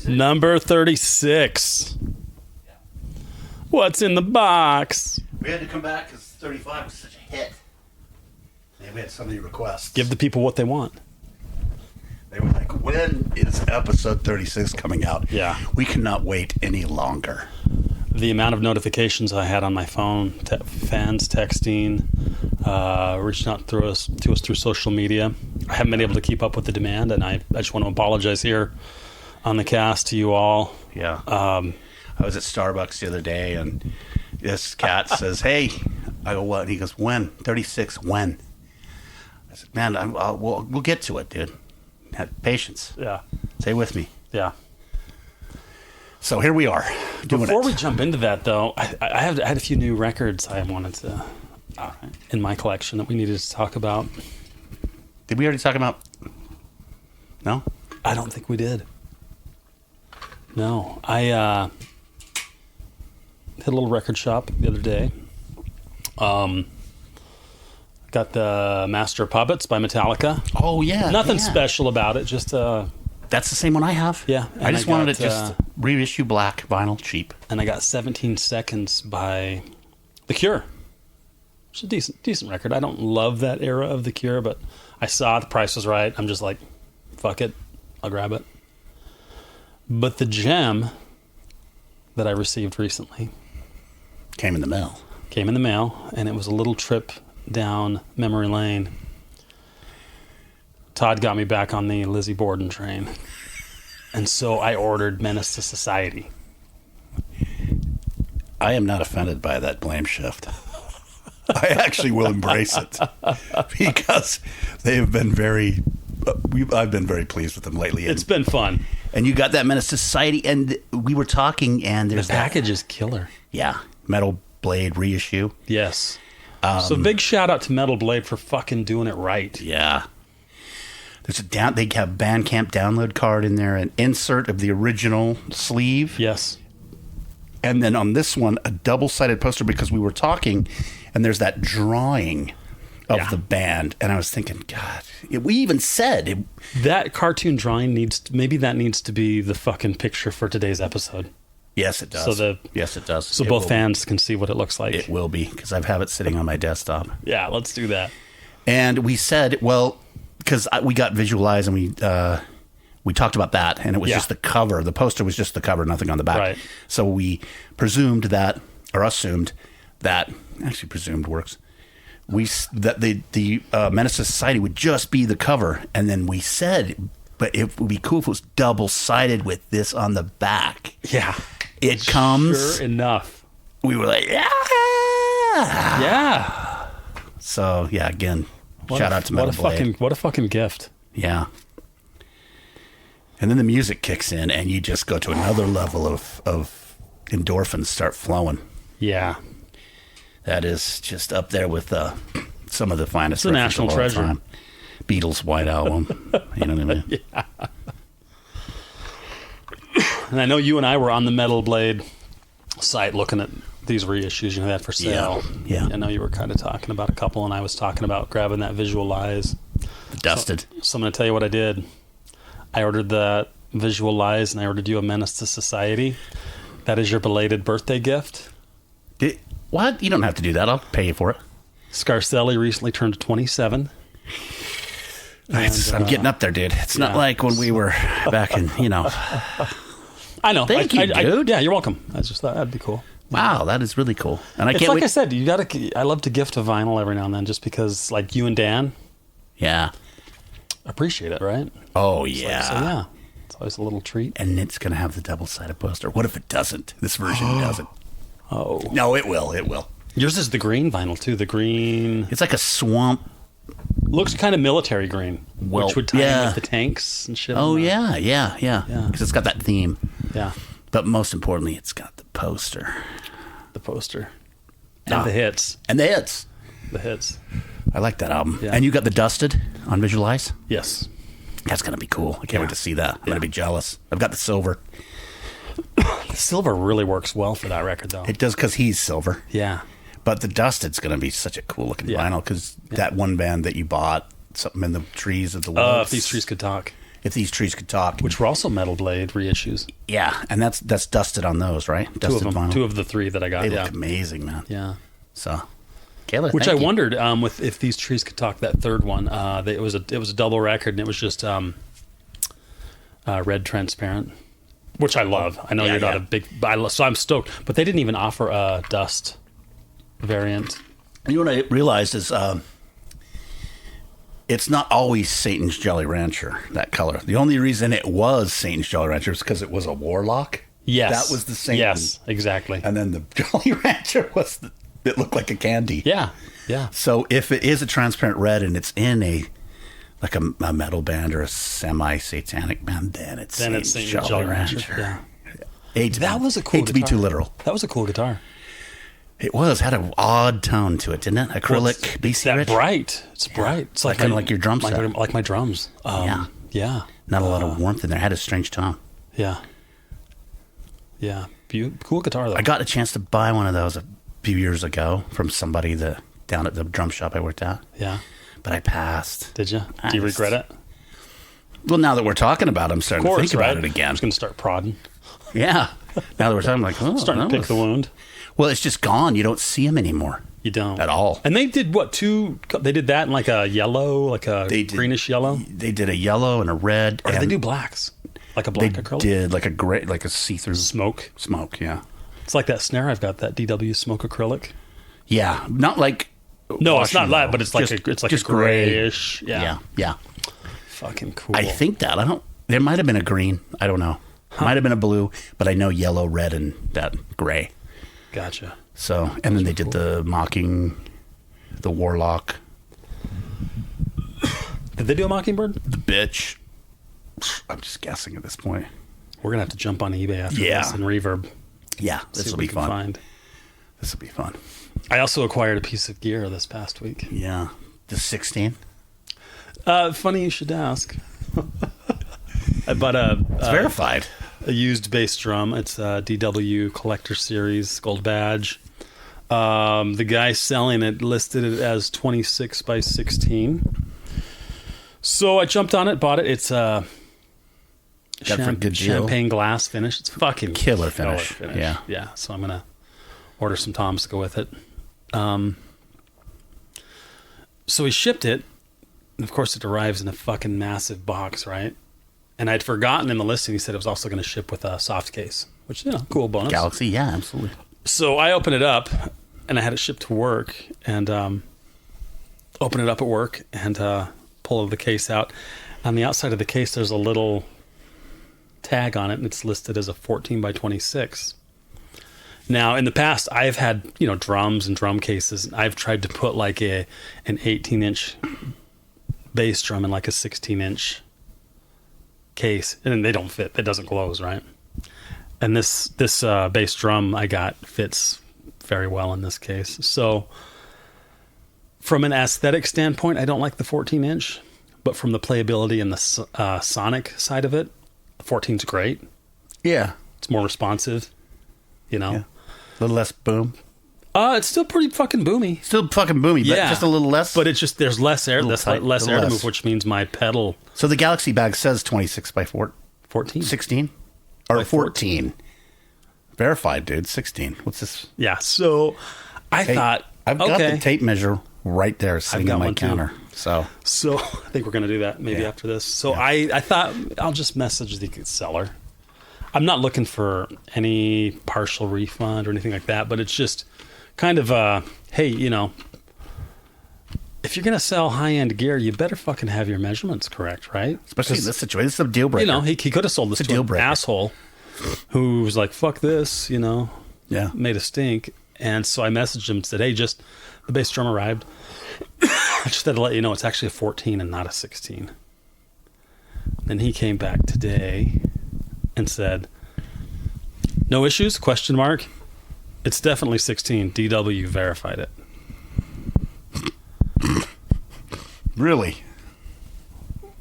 Number 36. What's in the box? We had to come back because 35 was such a hit. And we had so many requests. Give the people what they want. They were like, when is episode 36 coming out? Yeah. We cannot wait any longer. The amount of notifications I had on my phone, fans texting, reaching out to us through social media. I haven't been able to keep up with the demand, and I just want to apologize here on the cast to you all. Yeah. I was at Starbucks the other day, and this cat says, hey. I go, what? And he goes, when? 36, when? I said, man, we'll get to it, dude. Have patience. Yeah. Stay with me. Yeah. So here we are. Before we jump into that, though, I had a few new records I wanted to in my collection that we needed to talk about. Did we already talk about? No? I don't think we did. No. I hit a little record shop the other day. Got the Master of Puppets by Metallica. Oh, yeah. Nothing yeah. special about it, just That's the same one I have. Yeah. I just wanted it just reissue black vinyl cheap. And I got 17 Seconds by The Cure. It's a decent record. I don't love that era of The Cure, but I saw the price was right. I'm just like, fuck it. I'll grab it. But the gem that I received recently Came in the mail, and it was a little trip down memory lane. Todd got me back on the Lizzie Borden train. And so I ordered Menace to Society. I am not offended by that blame shift. I actually will embrace it because they have been I've been very pleased with them lately. It's been fun. And you got that Menace to Society, and we were talking, and there's the package is killer. Yeah, Metal Blade reissue. Yes. So big shout out to Metal Blade for fucking doing it right. Yeah. There's they have Bandcamp download card in there, an insert of the original sleeve. Yes. And then on this one, a double-sided poster because we were talking, and there's that drawing of the band. And I was thinking, God, we even said... that cartoon drawing needs to be the fucking picture for today's episode. Yes, it does. Yes, it does. So both fans can see what it looks like. It will be, because I have it sitting on my desktop. Yeah, let's do that. And we said, well, because we got Visualize, and we talked about that, and it was just the cover. The poster was just the cover, nothing on the back. Right. So we assumed that actually presumed works. That the Menace to Society would just be the cover, and then we said, but it would be cool if it was double-sided with this on the back. Yeah. It comes. Sure enough. We were like, yeah. Yeah. So, yeah, again, shout out to Metal Blade. What a fucking gift. Yeah. And then the music kicks in, and you just go to another level of endorphins start flowing. Yeah. That is just up there with some of the finest. It's a national treasure. Time. Beatles' White Album. You know what I mean? Yeah. And I know you and I were on the Metal Blade site looking at these reissues you had for sale. Yeah. I know you were kind of talking about a couple, and I was talking about grabbing that Visualize. The Dusted. So I'm going to tell you what I did. I ordered the Visualize, and I ordered you a Menace to Society. That is your belated birthday gift. What? You don't have to do that. I'll pay you for it. Scarcelli recently turned 27. I'm getting up there, dude. It's not like when we were back in, I know. Thank you, dude. Yeah, you're welcome. I just thought that'd be cool. Wow, that is really cool. And I it's can't like wait. I said, I love to gift a vinyl every now and then, just because, like you and Dan, appreciate it, right? Oh yeah. So yeah, it's always a little treat. And it's gonna have the double-sided poster. What if it doesn't? This version doesn't. Oh no, it will. It will. Yours is the green vinyl too. The green. It's like a swamp. Looks kind of military green, which would tie in with the tanks and shit. Oh yeah. Because it's got that theme. Yeah. But most importantly, it's got the poster. The poster. And the hits. And the hits. The hits. I like that album. Yeah. And you got the Dusted on Visualize? Yes. That's going to be cool. I can't wait to see that. I'm going to be jealous. I've got the silver. The silver really works well for that record, though. It does because he's silver. Yeah. But the Dusted's going to be such a cool looking vinyl because that one band that you bought, something in the trees of the woods. If These Trees Could Talk. If These Trees Could Talk. Which were also Metal Blade reissues. Yeah, and that's dusted on those, right? Dusted vinyl. Two of the three that I got. They look amazing, man. Yeah. So, Kayla, which I thank you. wondered with If These Trees Could Talk, that third one. It was a double record, and it was just red transparent, which I love. I know Yeah, you're not yeah. a big, so I'm stoked. But they didn't even offer a dust variant. You know what I realized is it's not always Satan's Jolly Rancher, that color. The only reason it was Satan's Jolly Rancher is because it was a Warlock. Yes. That was the Satan. Yes, exactly. And then the Jolly Rancher it looked like a candy. Yeah, yeah. So if it is a transparent red and it's in a metal band or a semi-satanic band, then it's Satan's Jolly Rancher. Yeah. That was a cool Hate to be guitar. too literal. That was a cool guitar. It had an odd tone to it, didn't it? Acrylic, It's that rich. bright. It's bright. It's like Kinda like your drum set. Like my drums. Yeah. Yeah. Not a lot of warmth in there. It had a strange tone. Yeah. Yeah. Cool guitar though. I got a chance to buy one of those a few years ago from somebody down at the drum shop I worked at, Yeah. but I passed. Did you? I Do you just- regret it? Well, now that we're talking about it, I'm starting to think about it I'm again. just going to start prodding. Yeah. Now that we're talking, I'm like, oh, Starting to that pick the wound. Well, it's just gone. You don't see them anymore. You don't. At all. And they did what, they did that in like a yellow, like a They did- greenish yellow? They did a yellow and a red. Or did and they do blacks? Like a They black acrylic? did like a gray, like a see-through Smoke. Yeah. It's like that snare I've got, that DW smoke acrylic. Yeah. Not like. No, it's not washing, that, though. but it's like just a grayish. Yeah. Yeah. Yeah. Fucking cool. I think that. There might have been a green. I don't know. Might have been a blue, but I know yellow, red, and that gray. Gotcha. So, and then they did the Mocking, the Warlock, Did they do a Mockingbird? the Bitch. I'm just guessing at this point. We're going to have to jump on eBay after Yeah. this and Reverb. Yeah, See this what will we be can fun. find. This will be fun. I also acquired a piece of gear this past week. Yeah. The 16. Funny you should ask. I bought It's verified. a used bass drum. It's a DW Collector Series Gold Badge. The guy selling it listed it as 26 by 16. So I jumped on it, bought it. It's a Got it for a good deal. champagne glass finish. It's fucking Killer finish. Yeah. Yeah. So I'm gonna order some toms to go with it. So he shipped it. And of course, it arrives in a fucking massive box, right? And I'd forgotten in the listing, he said it was also going to ship with a soft case, which, cool bonus. Galaxy, yeah, absolutely. So I opened it up, and I had it shipped to work, and open it up at work, and pull the case out. On the outside of the case, there's a little tag on it, and it's listed as a 14 by 26. Now, in the past, I've had drums and drum cases. And I've tried to put like an 18-inch bass drum in like a 16-inch case, and they don't fit. It doesn't close, right? And this bass drum I got fits very well in this case. So, from an aesthetic standpoint, I don't like the 14-inch, but from the playability and the sonic side of it, the 14's great. Yeah. It's more responsive, Yeah. A little less boom. It's still pretty fucking boomy. Still fucking boomy, but Yeah. just a little less. But it's just there's less air. There's tight, less little air to less. move, which means my pedal So the Galaxy bag says 26 by 14. 16? Or By 14. Verified, dude. 16. What's this? Yeah. So I Hey, thought, I've got okay. the tape measure right there sitting got on my one too. counter. So So I think we're gonna do that maybe Yeah. after this. So I thought I'll just message the seller. I'm not looking for any partial refund or anything like that, but it's just kind of hey, if you're gonna sell high end gear, you better fucking have your measurements correct, right? especially in this situation, this is a deal breaker. He could have sold this It's a to deal an breaker. asshole who was like, "Fuck this," Yeah. made a stink. And so I messaged him and said, "Hey, just the bass drum arrived. Just had to let you know it's actually a 14 and not a 16." Then he came back today and said, "No issues? Question mark. It's definitely 16. DW verified it." Really?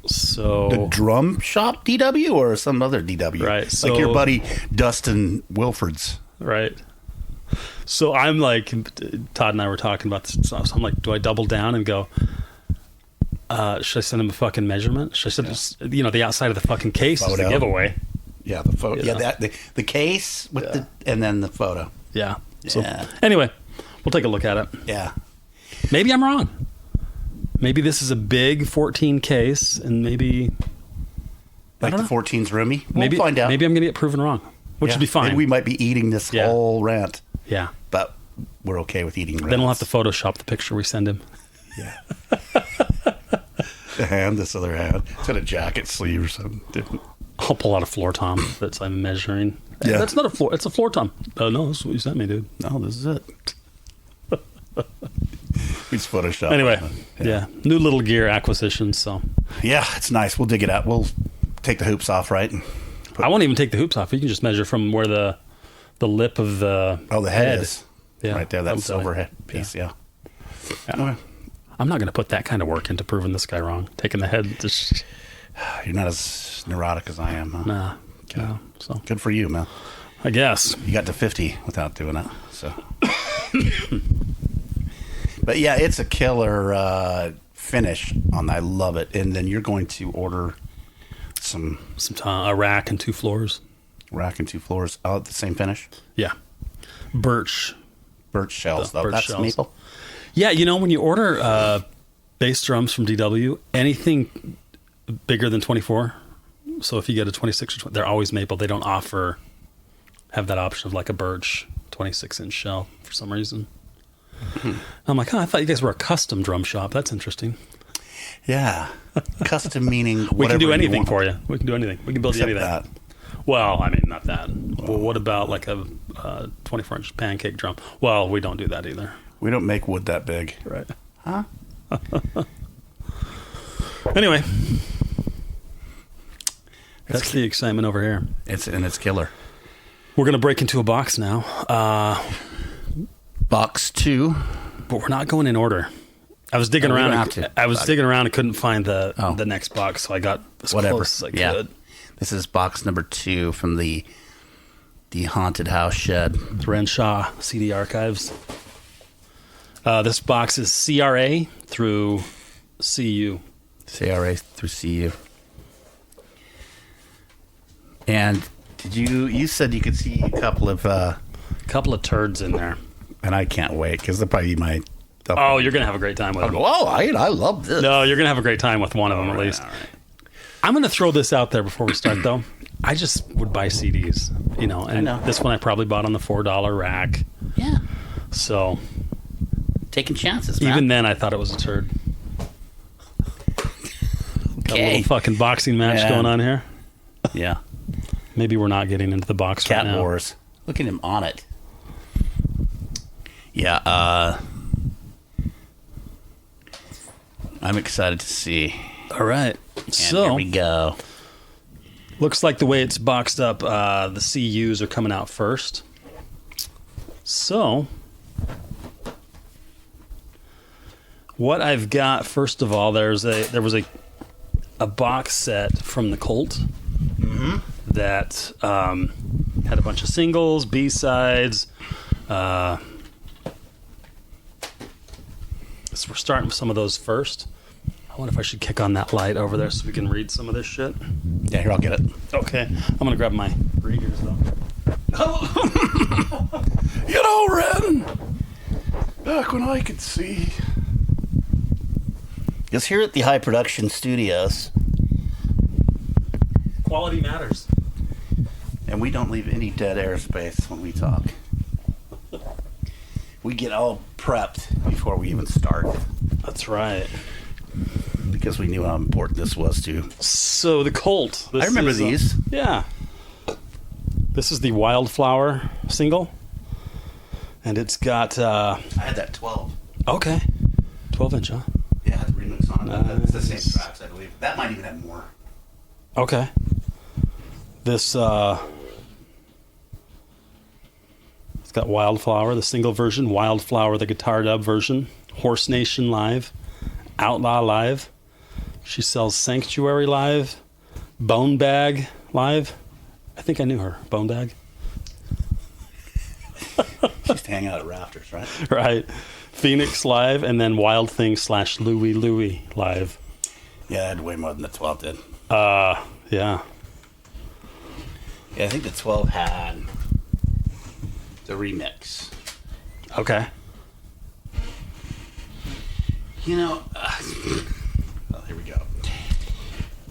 So The drum shop DW or some other DW? Right, like your so- buddy Dustin Wilford's. right. So I'm like, Todd and I were talking about this. So I'm like, do I double down and go, Should I send him a fucking measurement? Should I send the outside of the fucking case is the Photo. giveaway. Yeah, the photo. Yeah. Yeah, the case with and then the photo. Yeah. So Yeah. anyway, we'll take a look at it. Yeah. Maybe I'm wrong. Maybe this is a big 14 case, and maybe Like don't the 14's roomy. We'll maybe find out. Maybe I'm going to get proven wrong, which Yeah. would be fine. Maybe we might be eating this Yeah. whole rant, yeah. but we're okay with eating rants. Then we'll have to Photoshop the picture we send him. Yeah. The hand, this other hand. It's got a jacket sleeve or something different. I'll pull out a floor tom that's I'm measuring. Yeah. That's not a floor. It's a floor tom. Oh no, that's what you sent me, dude. No, this is it. We just Photoshop. Anyway, it. yeah, new little gear acquisition. So Yeah, it's nice. We'll dig it out. We'll take the hoops off, right? And I won't even take the hoops off. You can just measure from where the lip of the the head is. Yeah, Right there, that I'm silver telling head piece, yeah. Yeah. I'm not going to put that kind of work into proving this guy wrong. Taking the head, just You're not as neurotic as I am, huh? nah. No. So Good for you, man. I guess. You got to 50 without doing it, so. But yeah, it's a killer finish on that. I love it. And then you're going to order some A rack and 2 floors. rack and 2 floors. Oh, the same finish? Yeah, birch. Birch shells, The though. birch That's shells. maple? Yeah, when you order bass drums from DW, anything bigger than 24. So if you get a 26 or 20, they're always maple. They don't have that option of like a birch 26-inch shell for some reason. I'm like, I thought you guys were a custom drum shop. That's interesting. Yeah. Custom meaning We can do whatever anything want. for you. We can do anything. We can build you Except anything. that. Well, I mean, not that. Well, what about like a 24-inch pancake drum? Well, we don't do that either. We don't make wood that big. Right. Huh? Anyway, that's the excitement over here. It's killer. We're going to break into a box now, Box 2. but we're not going in order. I was digging Oh, we around. don't have to. I was digging around and couldn't find the Oh. next box, so I got as Whatever. close as I Yeah. could. This is box number 2 from the Haunted House Shed. Renshaw CD Archives. This box is CRA through CU. CRA through CU. And you said you could see a couple of, Couple of turds in there. and I can't wait because they'll probably be my. Oh, you're going to have a great time with I'll them. go, oh, I love this. No, you're going to have a great time with one of them All at right, least. all right. I'm going to throw this out there before we start, though. I just would buy CDs, and I know. this one I probably bought on the $4 rack. Yeah. So Taking chances, man. even then, I thought it was a turd. Got a Okay. little fucking boxing match Yeah. going on here. Yeah. Maybe we're not getting into the box Cat right now. Wars. Look at him on it. Yeah, I'm excited to see. All right. And So here we go. looks like the way it's boxed up, the CUs are coming out first. So what I've got, first of all, there was a box set from the Colt that had a bunch of singles, B-sides. So we're starting with some of those first. I wonder if I should kick on that light over there so we can read some of this shit. Yeah, here, I'll get it. Okay. I'm going to grab my readers, though. Ren, back when I could see. Because here at the High Production Studios, Quality matters. and we don't leave any dead airspace when we talk. We get all prepped before we even start That's right. because we knew how important this was too. So the Colt. I remember these. Yeah. This is the Wildflower single. And it's got... I had that 12. okay. 12-inch, huh? Yeah, the remix on it. It's the same Nice. tracks, I believe. That might even have more. Okay. This... it's got Wildflower, the single version. Wildflower, the guitar dub version. Horse Nation Live. Outlaw Live. She sells Sanctuary Live. Bone Bag Live. I think I knew her. Bone Bag. She used to hang out at Rafters, right? Right. Phoenix Live, and then Wild Thing / Louie Louie Live. Yeah, it had way more than the 12 did. Yeah. Yeah, I think the 12 had the remix. Okay. You know, well, here we go.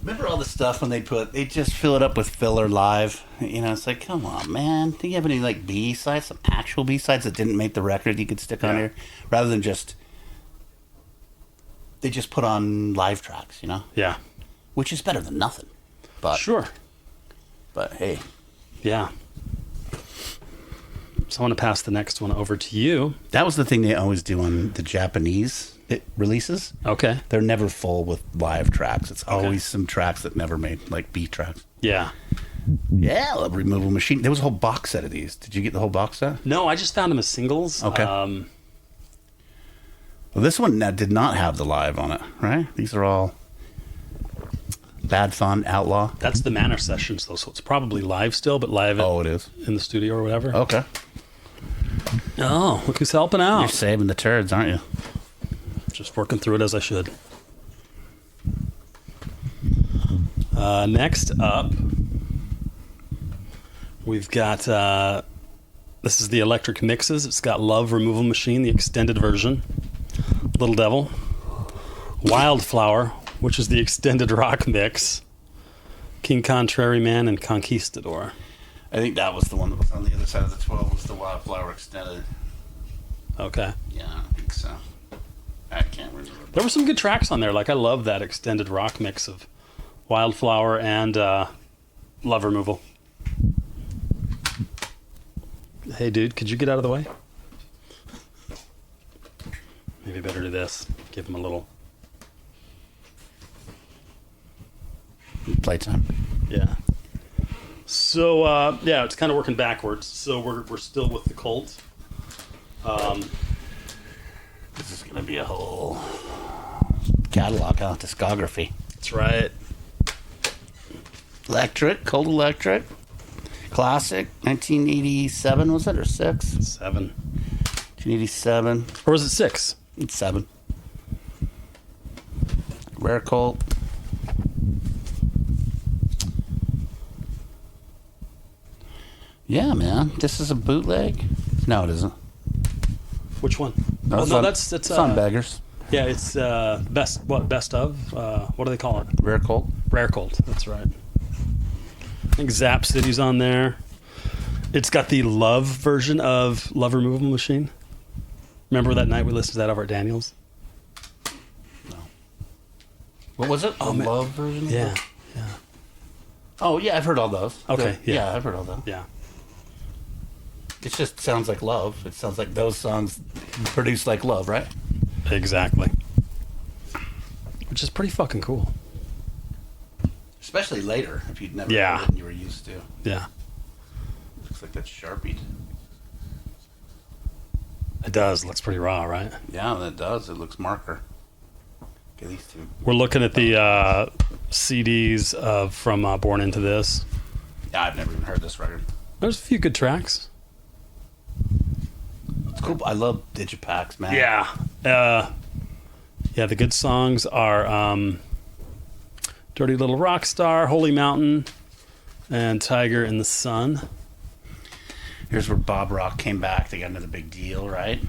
Remember all the stuff when they just fill it up with filler live? You know, it's like, come on, man. Do you have any, like, B-sides, some actual B-sides that didn't make the record you could stick on Yeah. here? Rather than just, they just put on live tracks, you know? Yeah. Which is better than nothing. But, Sure. but hey. Yeah. So I want to pass the next one over to you. That was the thing they always do on the Japanese releases. Okay. They're never full with live tracks. It's always some tracks that never made, like B tracks. Yeah. Yeah, Love Removal Machine. There was a whole box set of these. Did you get the whole box set? No, I just found them as singles. Okay. Well, this one did not have the live on it, right? These are all Bad Fun, Outlaw. That's the Manor Sessions, though, so it's probably live still, but live It is. in the studio or whatever. Okay. Oh, look who's helping You're out. saving the turds, aren't you? Just working through it as I should. Next up, we've got, this is the Electric Mixes. It's got Love Removal Machine, the extended version. Little Devil. Wildflower, which is the extended rock mix. King Contrary Man and Conquistador. I think that was the one that was on the other side of the 12 was the Wildflower Extended. Okay. Yeah, I think so. I can't remember. There were some good tracks on there. Like, I love that extended rock mix of Wildflower and Love Removal. Hey, dude, could you get out of the way? Maybe better do this. Give him a little... Playtime. Yeah. So, yeah, it's kind of working backwards. So we're still with the Cult. This is going to be a whole catalog, huh? Discography. That's right. Electric, Cold Electric. Classic, 1987, was it, or 6? 7. 1987. Or was it 6? It's 7. Rare Cult. Yeah, man. This is a bootleg? No, it isn't. Which one? No, Oh, it's no, on, it's it's on Beggars. Yeah, it's best of? What do they call it? Rare Cult. Rare Cult, that's right. I think Zap City's on there. It's got the Love version of Love Removal Machine. Remember that night we listened to that over at Daniels? No. What was it? Oh, The man. Love version? of Yeah, it? yeah, Oh, yeah, I've heard all those. Okay, yeah. I've heard all those. yeah. It just sounds like love. It sounds like those songs produced like love, right? Exactly. Which is pretty fucking cool. Especially later, if you'd never Yeah. heard it and you were used to. Yeah, Looks like that's Sharpied. it does. Looks pretty raw, right? Yeah, that does. It looks marker. Okay, these two. We're looking at the CDs from Born Into This. Yeah, I've never even heard this record. There's a few good tracks. It's cool. I love Digipacks, man. Yeah. Yeah, the good songs are Dirty Little Rockstar, Holy Mountain, and Tiger in the Sun. Here's where Bob Rock came back. They got another big deal, right?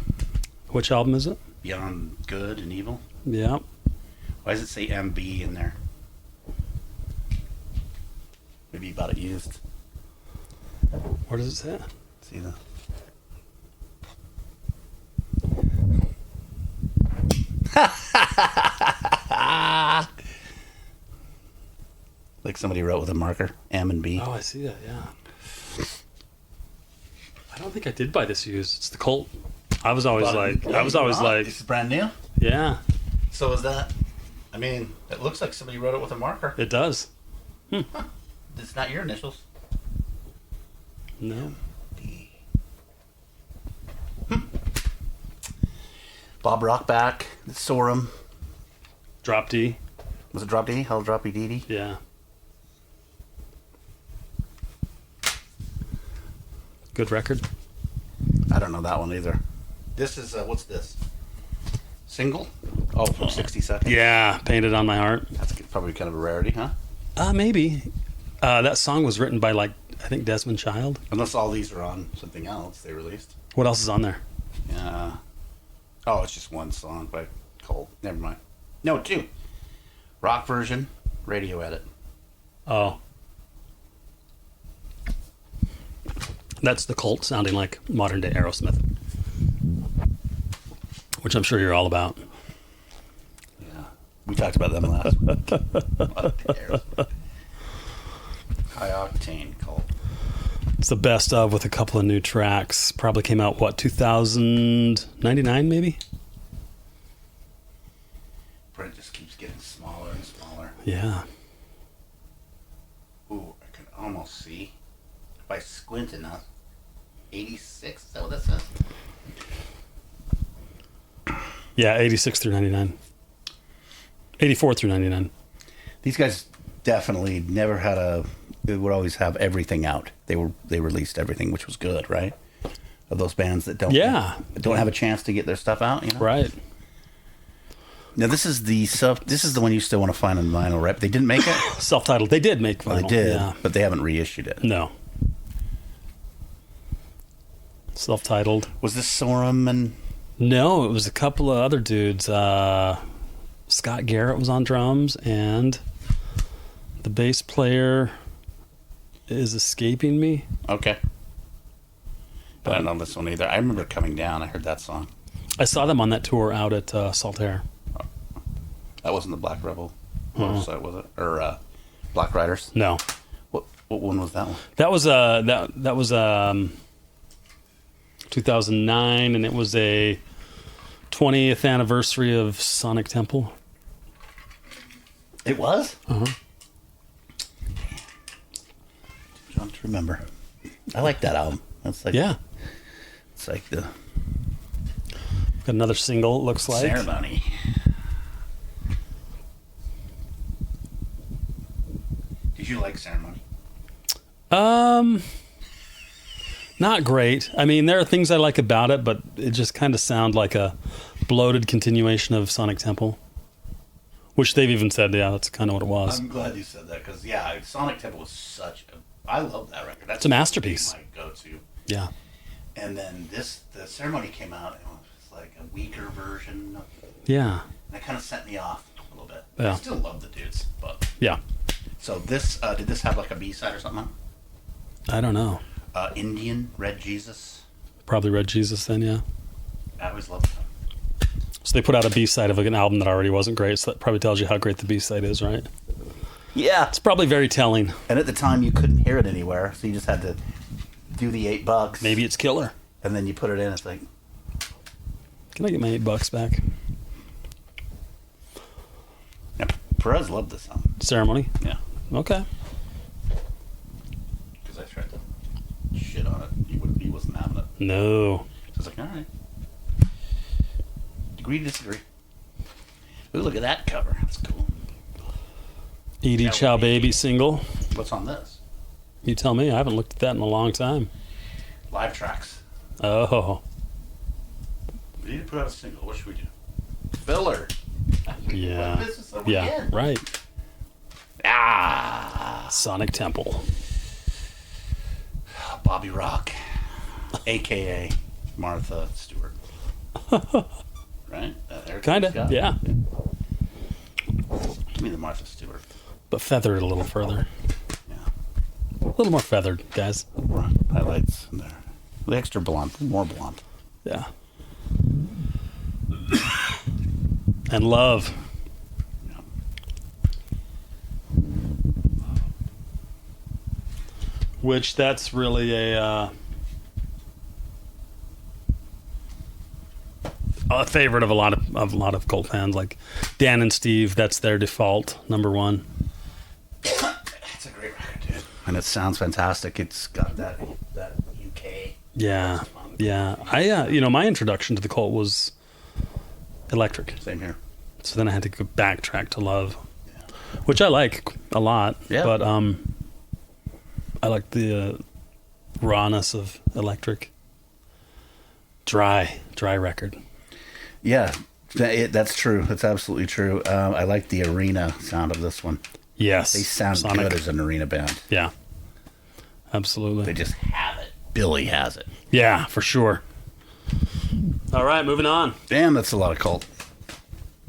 Which album is it? Beyond Good and Evil. Yeah. Why does it say MB in there? Maybe you bought it used. Where does it say? See the. Like somebody wrote with a marker, M and B. Oh, I see that, yeah. I don't think I did buy this used. It's the Colt. I was always This is brand new. yeah, So is that? I mean, it looks like somebody wrote it with a marker. it does. It's not your initials. No. Bob Rock back. Sorum. Drop D. Was it Drop D? Hell, Drop D D. Yeah. Good record. I don't know that one either. This is what's this? Single? Oh, from 60 Seconds? Yeah, Painted on My Heart. That's probably kind of a rarity, huh? Maybe. That song was written by, like, I think Desmond Child. Unless all these are on something else they released. What else is on there? Yeah. Oh, it's just one song by Cole. Never mind. No, two. Rock version, radio edit. Oh. That's the Cult sounding like modern day Aerosmith. Which I'm sure you're all about. Yeah. We talked about them last week. High Octane Cult. It's the best of with a couple of new tracks. Probably came out, what, 2099 maybe? Print just keeps getting smaller and smaller. Yeah. Ooh, I can almost see. If I squint enough. 86, is that what that says? Yeah, 86 through 99. 84 through 99. These guys definitely never had a. They would always have everything out. They released everything, which was good, right? Of those bands that don't have a chance to get their stuff out, you know? Right. Now this is the one you still want to find on vinyl, right? They didn't make it. Self-titled. They did make Well, vinyl. they did, Yeah. but they haven't reissued it. No. Self-titled. Was this Sorum and? No, it was a couple of other dudes. Scott Garrett was on drums, and the bass player is escaping me. Okay. But I don't know this one either. I remember coming down. I heard that song. I saw them on that tour out at Saltaire. That wasn't the Black Rebel website, was it? Or Black Riders? No, What one was that one? that was that was 2009, and it was a 20th anniversary of Sonic Temple. It was? Uh-huh. Don't remember. I like that album. That's like Yeah, It's like the got another single. It looks like. Ceremony. Did you like Ceremony? Not great. I mean, there are things I like about it, but it just kind of sounds like a bloated continuation of Sonic Temple, which they've even said, yeah, that's kind of what it was. I'm glad you said that because Sonic Temple was such a. I love that record. That's It's a masterpiece. My go-to. Yeah. And then the Ceremony came out and it was like a weaker version. Yeah. And that kind of set me off a little bit. Yeah. I still love the dudes, but Yeah. so this did this have like a B-side or something? I don't know. Indian Red Jesus. Probably Red Jesus then, yeah. I always loved that. So they put out a B-side of an album that already wasn't great, so that probably tells you how great the B-side is, right? Yeah. It's probably very telling. And at the time, you couldn't hear it anywhere, so you just had to do the $8. Maybe it's killer. And then you put it in. It's like, Can I get my $8 back? yeah, Perez loved this song. Ceremony? Yeah, Okay. because I tried to shit on it. He wasn't having it. No. So I was like, all right. Agree to disagree. Ooh, look at that cover. That's cool. Edie Chow Baby single. What's on this? You tell me. I haven't looked at that in a long time. Live tracks. Oh. We need to put out a single. What should we do? Filler. Yeah. What business are we Yeah, in? right. Ah, Sonic Temple. Bobby Rock, a.k.a. Martha Stewart. Right? Kind of, yeah. Give me the Martha Stewart. But feathered a little further. Yeah. A little more feathered, guys. Highlights in there. The extra blonde, more blonde. Yeah. And Love. Yeah. Which that's really a favorite of a lot of Cult fans. Like Dan and Steve, that's their default number one. It's a great record, dude. And it sounds fantastic. It's got that UK. Yeah, yeah. My introduction to the Cult was Electric. Same here. So then I had to go backtrack to Love, Yeah. which I like a lot. Yeah. But I like the rawness of Electric. Dry record. Yeah. That's true. That's absolutely true. I like the arena sound of this one. Yes. They sound Sonic. good as an arena band. Yeah. Absolutely. They just have it. Billy has it. Yeah, for sure. All right, moving on. Damn, that's a lot of Cult.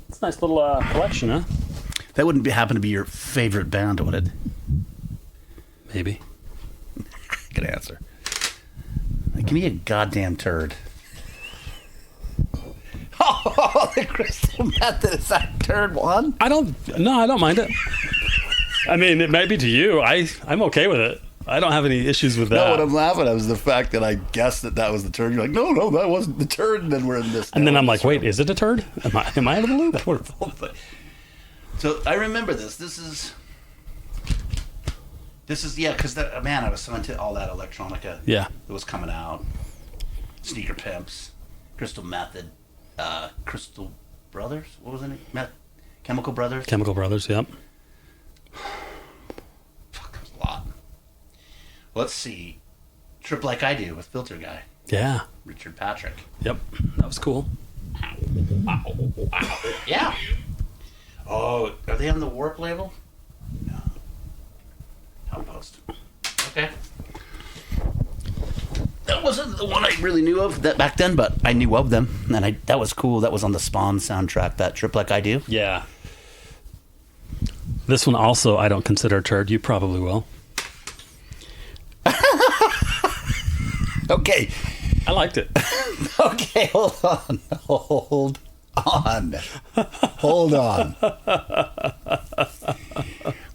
It's a nice little collection, huh? That wouldn't happen to be your favorite band, would it? Maybe. Good answer. Give me a goddamn turd. Oh, the Crystal Method, is that turd one? I don't mind it. I mean, it may be to you. I'm okay with it. I don't have any issues with that. No, what I'm laughing at was the fact that I guessed that was the turd. You're like, no, that wasn't the turd. And then we're in this. And then I'm like, wait, is it a turd? Am I out of the loop? So I remember this. This is yeah, because man, I was so into all that electronica. Yeah. That was coming out. Sneaker Pimps, Crystal Method, Crystal Brothers. What was it? Chemical Brothers. Chemical Brothers. Yep. Fuck, there's a lot. Let's see. Trip Like I Do with Filter Guy. Yeah. Richard Patrick. Yep. That was cool. Yeah. Oh, are they on the Warp label? No. Outpost. Okay. That wasn't the one I really knew of that back then, but I knew of them, and that was cool. That was on the Spawn soundtrack. That Trip Like I Do. Yeah. This one also I don't consider a turd. You probably will. Okay. I liked it. Okay, hold on.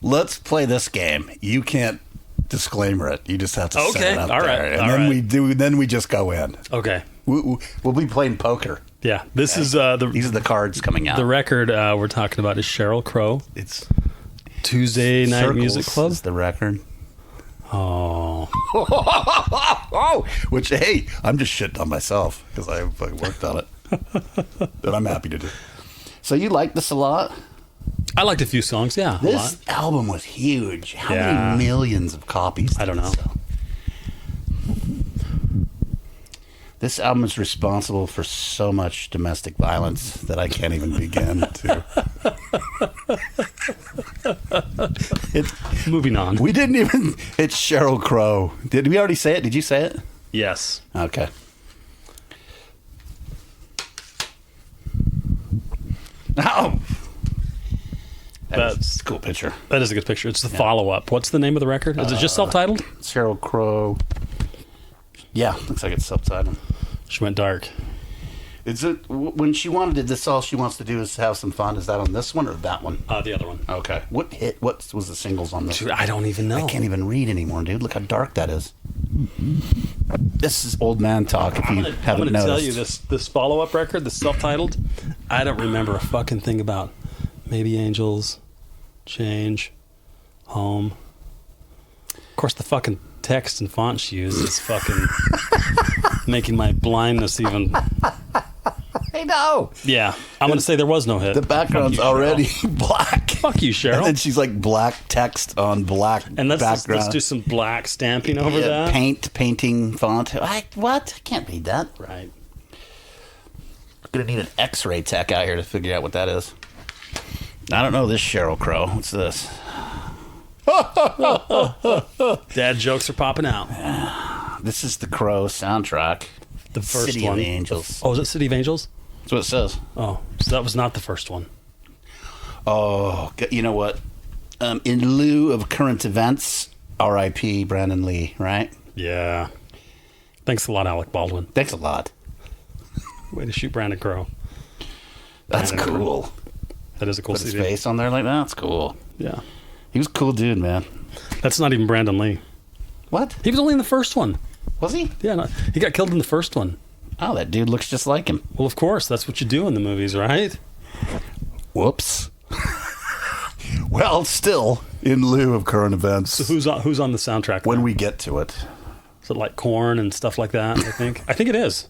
Let's play this game. You can't disclaimer it. You just have to set it up all there. right. And all then right. then we just go in. Okay. We'll be playing poker. Yeah. This is These are the cards coming out. the record we're talking about is Sheryl Crow. It's Tuesday Night Circles Music Club. is the record. Oh. Which, hey, I'm just shitting on myself because I fucking worked on it. But I'm happy to do. So you like this a lot? I liked a few songs, yeah. A lot. This album was huge. How Yeah. many millions of copies? I don't did know. it sell? This album is responsible for so much domestic violence that I can't even begin to. Moving on. We didn't even. It's Sheryl Crow. Did we already say it? Did you say it? Yes. Okay. Oh, that's a cool picture. That is a good picture. It's the follow-up. What's the name of the record? Is it just self-titled? Sheryl Crow. Yeah, looks like it's subtitled. She went dark. Is it when she wanted this? All she wants to do is have some fun. Is that on this one or that one? The other one. Okay. What hit? What was the singles on this? Dude, I don't even know. I can't even read anymore, dude. Look how dark that is. This is old man talk. If you I'm haven't gonna noticed, tell you this follow-up record, the self-titled. I don't remember a fucking thing about. Maybe Angels, Change, Home. Of course, the fucking text and font she used is fucking making my blindness even. I know. Yeah, I'm gonna say there was no hit. The background's Fuck you, already Cheryl. black. Fuck you, Cheryl. And then she's like black text on black And background. let's do some black stamping over Yeah, that. painting font. What? I can't read that. Right. Gonna need an X-ray tech out here to figure out what that is. I don't know this Sheryl Crow. What's this? Dad jokes are popping out. This is the Crow soundtrack. The first City one. of Angels. Oh, is it City of Angels? That's what it says. Oh, so that was not the first one. Oh, you know what? In lieu of current events, R.I.P. Brandon Lee, right? Yeah. Thanks a lot, Alec Baldwin. Thanks a lot. Way to shoot Brandon Crow. That's Brandon Crow. cool. That is a cool Put his CD. face on there like that. That's cool. Yeah. He was a cool dude, man. That's not even Brandon Lee. What? He was only in the first one. Was he? Yeah, no, he got killed in the first one. Oh, that dude looks just like him. Well, of course, that's what you do in the movies, right? Whoops. Well, still, in lieu of current events, So who's on the soundtrack? when there? we get to it. Is it like Korn and stuff like that? I think it is.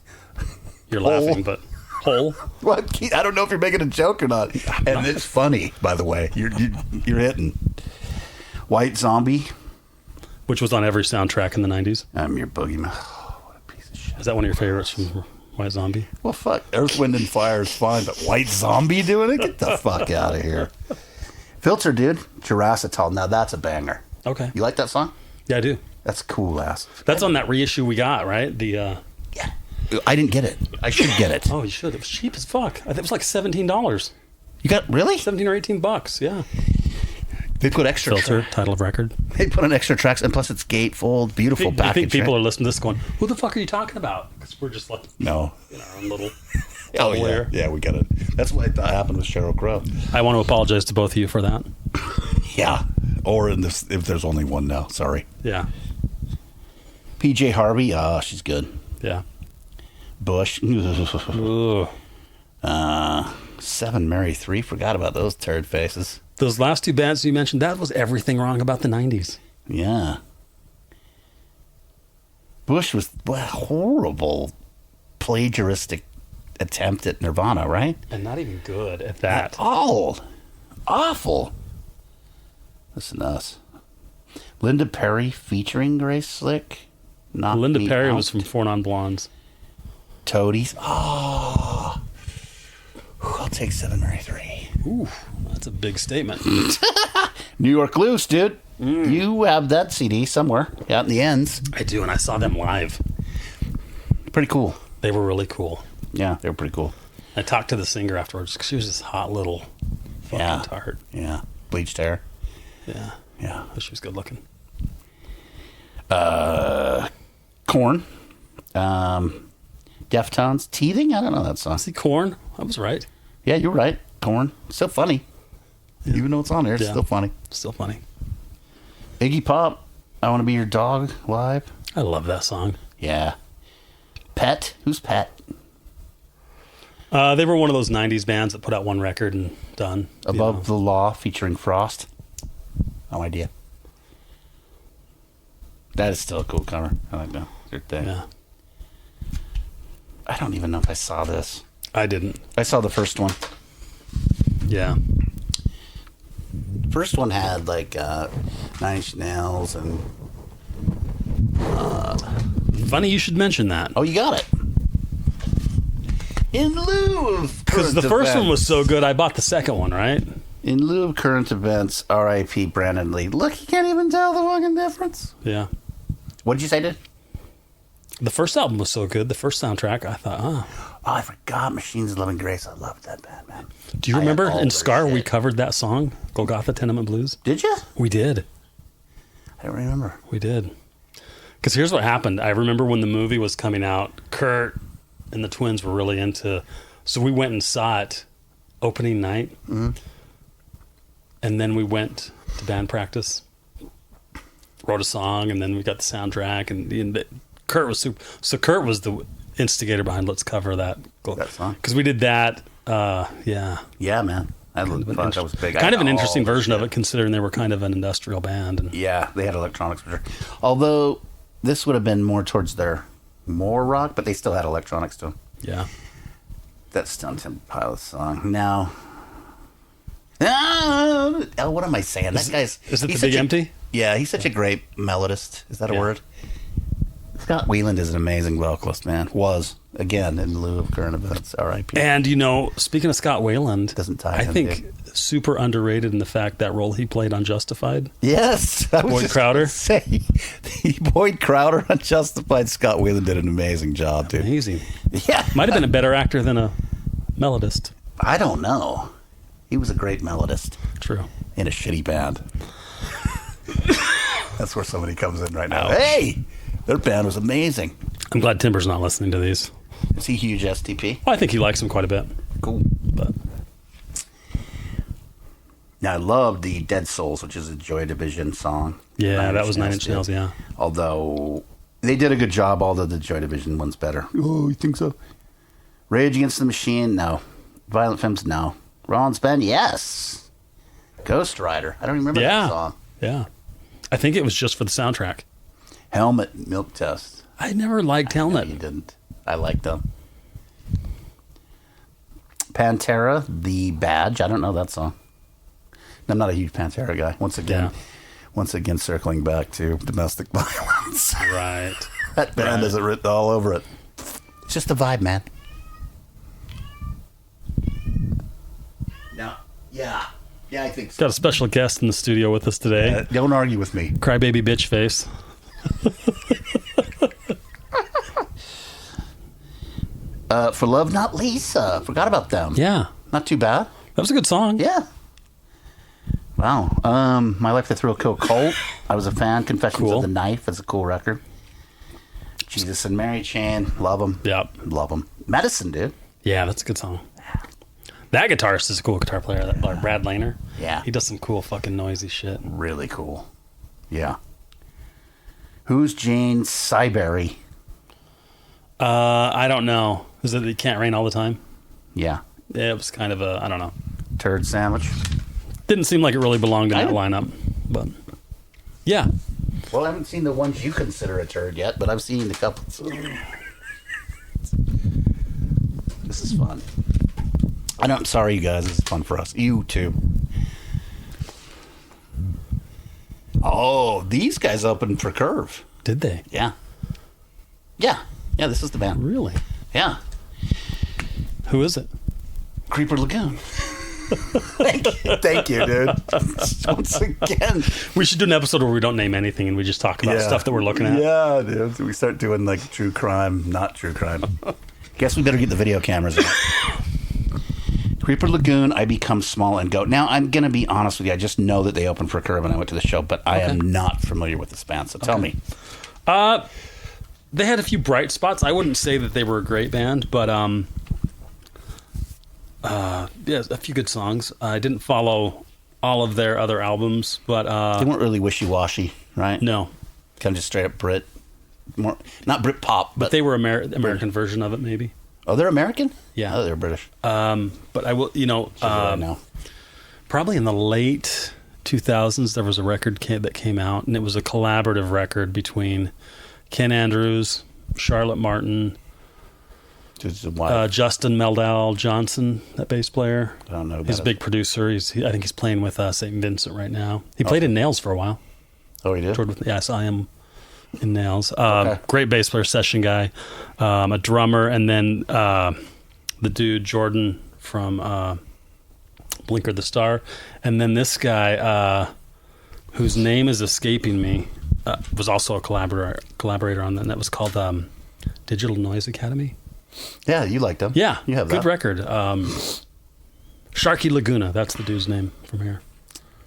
You're laughing, but Hole. What? I don't know if you're making a joke or not. And it's funny, by the way. You're hitting. White Zombie. Which was on every soundtrack in the 90s. I'm your boogeyman. Oh, what a piece of shit. Is that one of your favorites from White Zombie. Well, fuck. Earth, Wind, and Fire is fine, but White Zombie doing it? Get the fuck out of here. Filter, dude. Jurassital. Now that's a banger. Okay. You like that song? Yeah, I do. That's cool ass. That's on that reissue we got, right? The Yeah. I didn't get it. I should get it. Oh, you should. It was cheap as fuck. I think it was like $17. You got, really? 17 or $18. Yeah. They put extra Filter, title of record. They put in extra tracks, and plus it's gatefold, beautiful I package. think people right? are listening to this going, "Who the fuck are you talking about?" Because we're just like No. in our own little. Oh, yeah. layer. Yeah, we got it. That's what I thought happened with Sheryl Crow. I want to apologize to both of you for that. Yeah. Or in this, if there's only one now. Sorry. Yeah. PJ Harvey. She's good. Yeah. Bush. Ugh. 7 Mary 3. Forgot about those turd faces. Those last two bands you mentioned, that was everything wrong about the 90s. Yeah. Bush was a horrible plagiaristic attempt at Nirvana, right? And not even good at that. All awful. Listen to us. Linda Perry featuring Grace Slick. Knock Linda Me Perry Out. was from Four Non Blondes. Toadies. Oh. I'll take 7 Mary 3. Ooh, that's a big statement. New York Loose, dude. You have that CD somewhere out in the ends. I do, and I saw them live. Pretty cool. They were really cool. Yeah, they were pretty cool. I talked to the singer afterwards because she was this hot little fucking Yeah. tart. Yeah. Bleached hair. Yeah. Yeah. She was good looking. Corn. Deftones. Teething? I don't know that song. See, Korn? I was right. Yeah, you're right. Corn. Still funny. Even though it's on there, it's Yeah. still funny. Still funny. Iggy Pop. I Want to Be Your Dog live. I love that song. Yeah. Pet. Who's Pet? They were one of those 90s bands that put out one record and done. you Above know. the Law featuring Frost. No idea. That is still a cool cover. I like that. Good thing. Yeah. I don't even know if I saw this. I didn't. I saw the first one. Yeah. The first one had like 9 Inch Nails and... Funny you should mention that. Oh, you got it. In lieu of Because the current first one was events- so good, I bought the second one, right? In lieu of current events, R.I.P. Brandon Lee. Look, you can't even tell the fucking difference. Yeah. What did you say, dude? The first album was so good. The first soundtrack, I thought, Oh, I forgot Machines of Loving Grace. I loved that band, man. Do you I had remember all in their Scar we shit. covered that song, Golgotha Tenement Blues? Did you? We did. I don't remember. We did. Because here's what happened. I remember when the movie was coming out, Kurt and the twins were really into... So we went and saw it opening night. Mm-hmm. And then we went to band practice, wrote a song, and then we got the soundtrack. And Kurt was super... So Kurt was the instigator behind let's cover that song? because we did that. Yeah, Yeah, man. I thought that was big. I kind of had an interesting all the version of shit. it, considering they were kind of an industrial band. And Yeah, they had electronics for sure. Although this would have been more towards their more rock, but they still had electronics to them. yeah, That Stone Temple Pilots song. Now, oh, what am I saying? That guy's is it he's the Big such a- Empty? Yeah, he's such a great melodist. Is that a Yeah. word? Scott Weiland is an amazing vocalist, man. Was again in lieu of current events. R.I.P. And speaking of Scott Weiland, Doesn't tie I in, think super underrated in the fact that role he played on Justified. Yes, I was Boyd just Crowder? gonna Say Boyd Crowder on Justified. Scott Weiland did an amazing job, dude. Amazing. Yeah, Might have been a better actor than a melodist. I don't know. He was a great melodist True. in a shitty band. That's where somebody comes in right now. Ouch. Hey, their band was amazing. I'm glad Timber's not listening to these. Is he huge STP? Well, I think he likes them quite a bit. Cool. But Now I love the Dead Souls, which is a Joy Division song. yeah, that was Nine Inch did. Nails. Yeah. Although they did a good job, although the Joy Division one's better. Oh, you think so? Rage Against the Machine, no. Violent Femmes, no. Rollins Band, yes. Ghost Rider, I don't remember Yeah. that song. Yeah. I think it was just for the soundtrack. Helmet, Milk Test. I never liked No, Helmet. you didn't. I liked them. Pantera, The Badge. I don't know that song. I'm not a huge Pantera guy. Once again, circling back to domestic violence. Right. That band Right. is written all over it. It's just a vibe, man. No. Yeah. Yeah, I think so. Got a special guest in the studio with us today. Don't argue with me. Crybaby bitch face. For Love Not Lisa. Forgot about them. Yeah. Not too bad. That was a good song. Yeah. Wow. My Life Through a Cult. I was a fan. Confessions Cool. of the Knife. That's a cool record. Jesus and Mary Chain. Love them. Yep. Love them. Medicine, dude. Yeah, that's a good song. That guitarist is a cool guitar player, that Brad Laner. Yeah. He does some cool fucking noisy shit. Really cool. Yeah. Who's Jane Siberry? I don't know. Is it Can't Rain All the Time? Yeah. Yeah, it was kind of a, I don't know. Turd Sandwich. Didn't seem like it really belonged in I that don't- lineup. But, yeah. Well, I haven't seen the ones you consider a turd yet, but I've seen a couple. This is fun. I'm sorry, you guys. This is fun for us. You too. Oh, these guys opened for Curve. Did they? Yeah. Yeah. Yeah, this is the band. Really? Yeah. Who is it? Creeper Lagoon. Thank you, dude. Once again. We should do an episode where we don't name anything and we just talk about stuff that we're looking at. Yeah, dude. We start doing like true crime, not true crime. Guess we better get the video cameras out. Creeper Lagoon, I Become Small and Go. Now, I'm going to be honest with you. I just know that they opened for Curve and I went to the show, but I am not familiar with this band, so tell me. They had a few bright spots. I wouldn't say that they were a great band, but yeah, a few good songs. I didn't follow all of their other albums, but They weren't really wishy-washy, right? no. Kind of just straight up Brit. More, not Brit pop, but... They were American version of it, maybe. Oh, they're American? Yeah. Oh, they're British. But I will, No. probably in the late 2000s, there was a record that came out, and it was a collaborative record between Ken Andrews, Charlotte Martin, Justin Meldal Johnson, that bass player. I don't know about He's a it. big producer. I think he's playing with St. Vincent right now. He played in Nails for a while. Oh, he did? Toured with, I saw him in Nails. Okay. Great bass player, session guy, a drummer, and then the dude Jordan from Blinker the Star, and then this guy whose name is escaping me was also a collaborator on that. And that was called Digital Noise Academy. Yeah, you liked them. Yeah, You have good that. record. Sharky Laguna, that's the dude's name from here.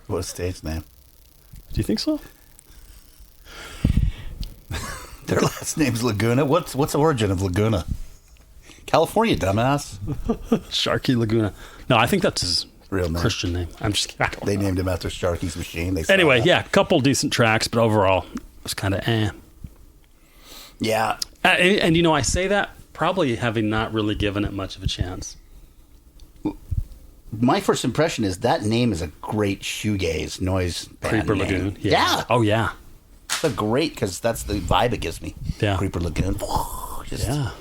What a stage name. Do you think so? Their last name's Laguna. What's the origin of Laguna? California, dumbass. Sharky Laguna. No, I think that's his Real name. Christian name. I'm just kidding. I don't They know. named him after Sharky's machine. They saw Anyway, that. yeah, a couple decent tracks, but overall, it was kind of eh. Yeah. And I say that probably having not really given it much of a chance. My first impression is that name is a great shoegaze noise band Creeper name. Lagoon. Yeah. Oh, yeah. It's a great, because that's the vibe it gives me. Yeah. Creeper Lagoon. Just- Yeah.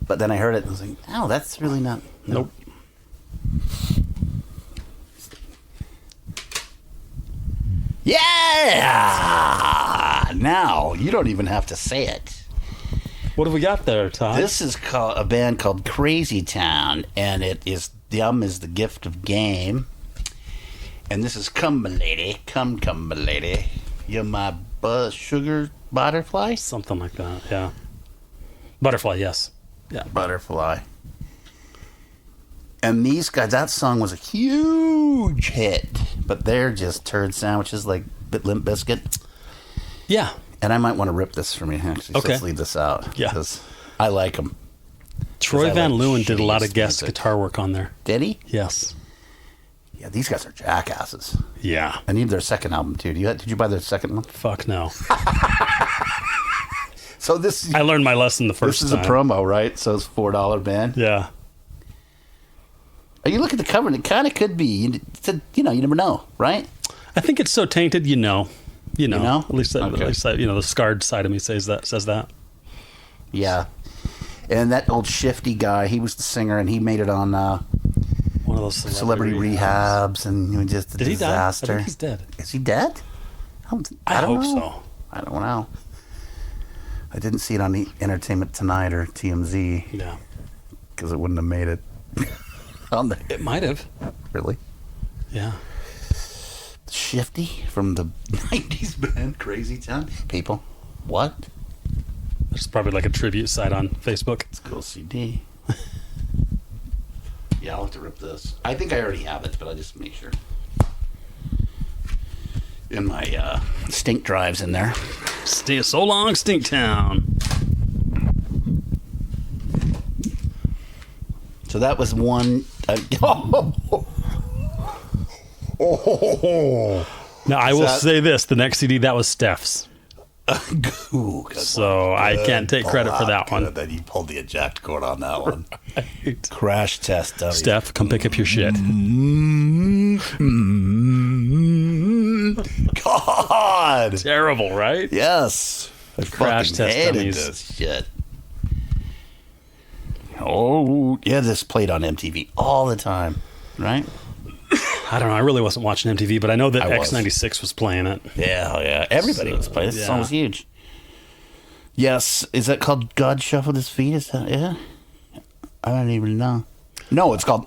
But then I heard it and I was like, oh, that's really not. no. Nope. Yeah! Now, you don't even have to say it. What have we got there, Todd? This is called a band called Crazy Town, and it is Dumb is the Gift of Game. And this is Come My Lady, Come My Lady. You're my sugar butterfly? Something like that, yeah. Butterfly, yes. Yeah. Butterfly. And these guys, that song was a huge hit, but they're just turd sandwiches like Limp Bizkit. Yeah. And I might want to rip this from you, actually. So Okay. let's leave this out. Yeah. Because I like them. Troy I Van like Leeuwen did a lot of shitty guest music. guitar work on there. Did he? Yes. Yeah, these guys are jackasses. Yeah. I need their second album, too. Did you buy their second one? Fuck no. So this I learned my lesson the first this is time. a promo, right? So it's $4 band. Yeah. You look at the cover, and it kind of could be. You never know, right? I think it's so tainted, you know. know? At least, Okay. the scarred side of me says that. Yeah. And that old Shifty guy, he was the singer, and he made it on One of those Celebrity Rehabs, and just a Did he die? I disaster. think he's dead. Is he dead? I don't hope know. so. I don't know. I didn't see it on the Entertainment Tonight or TMZ Yeah. because it wouldn't have made it on the. It might have. Really? Yeah. Shifty from the 90s band Crazy Town. People, what? There's probably like a tribute site on Facebook. It's a cool CD. Yeah, I'll have to rip this. I think I already have it, but I'll just make sure. In my stink drives in there. Stay so long, Stinktown. So that was one. Now, I will say this. The next CD, that was Steph's. Ooh, So I can't take credit for that one. Then you pulled the eject cord on that one. Right. Crash test. Steph, come pick up your shit. God. Terrible, right? Yes. I Crash fucking test hated dummies. this shit. Oh, yeah, this played on MTV all the time, right? I don't know. I really wasn't watching MTV, but I know that I was. X96 was playing it. Yeah, yeah. Everybody So, was playing. This yeah. song was huge. Yes. Is that called God Shuffled His Feet? Is that, yeah? I don't even know. No, it's called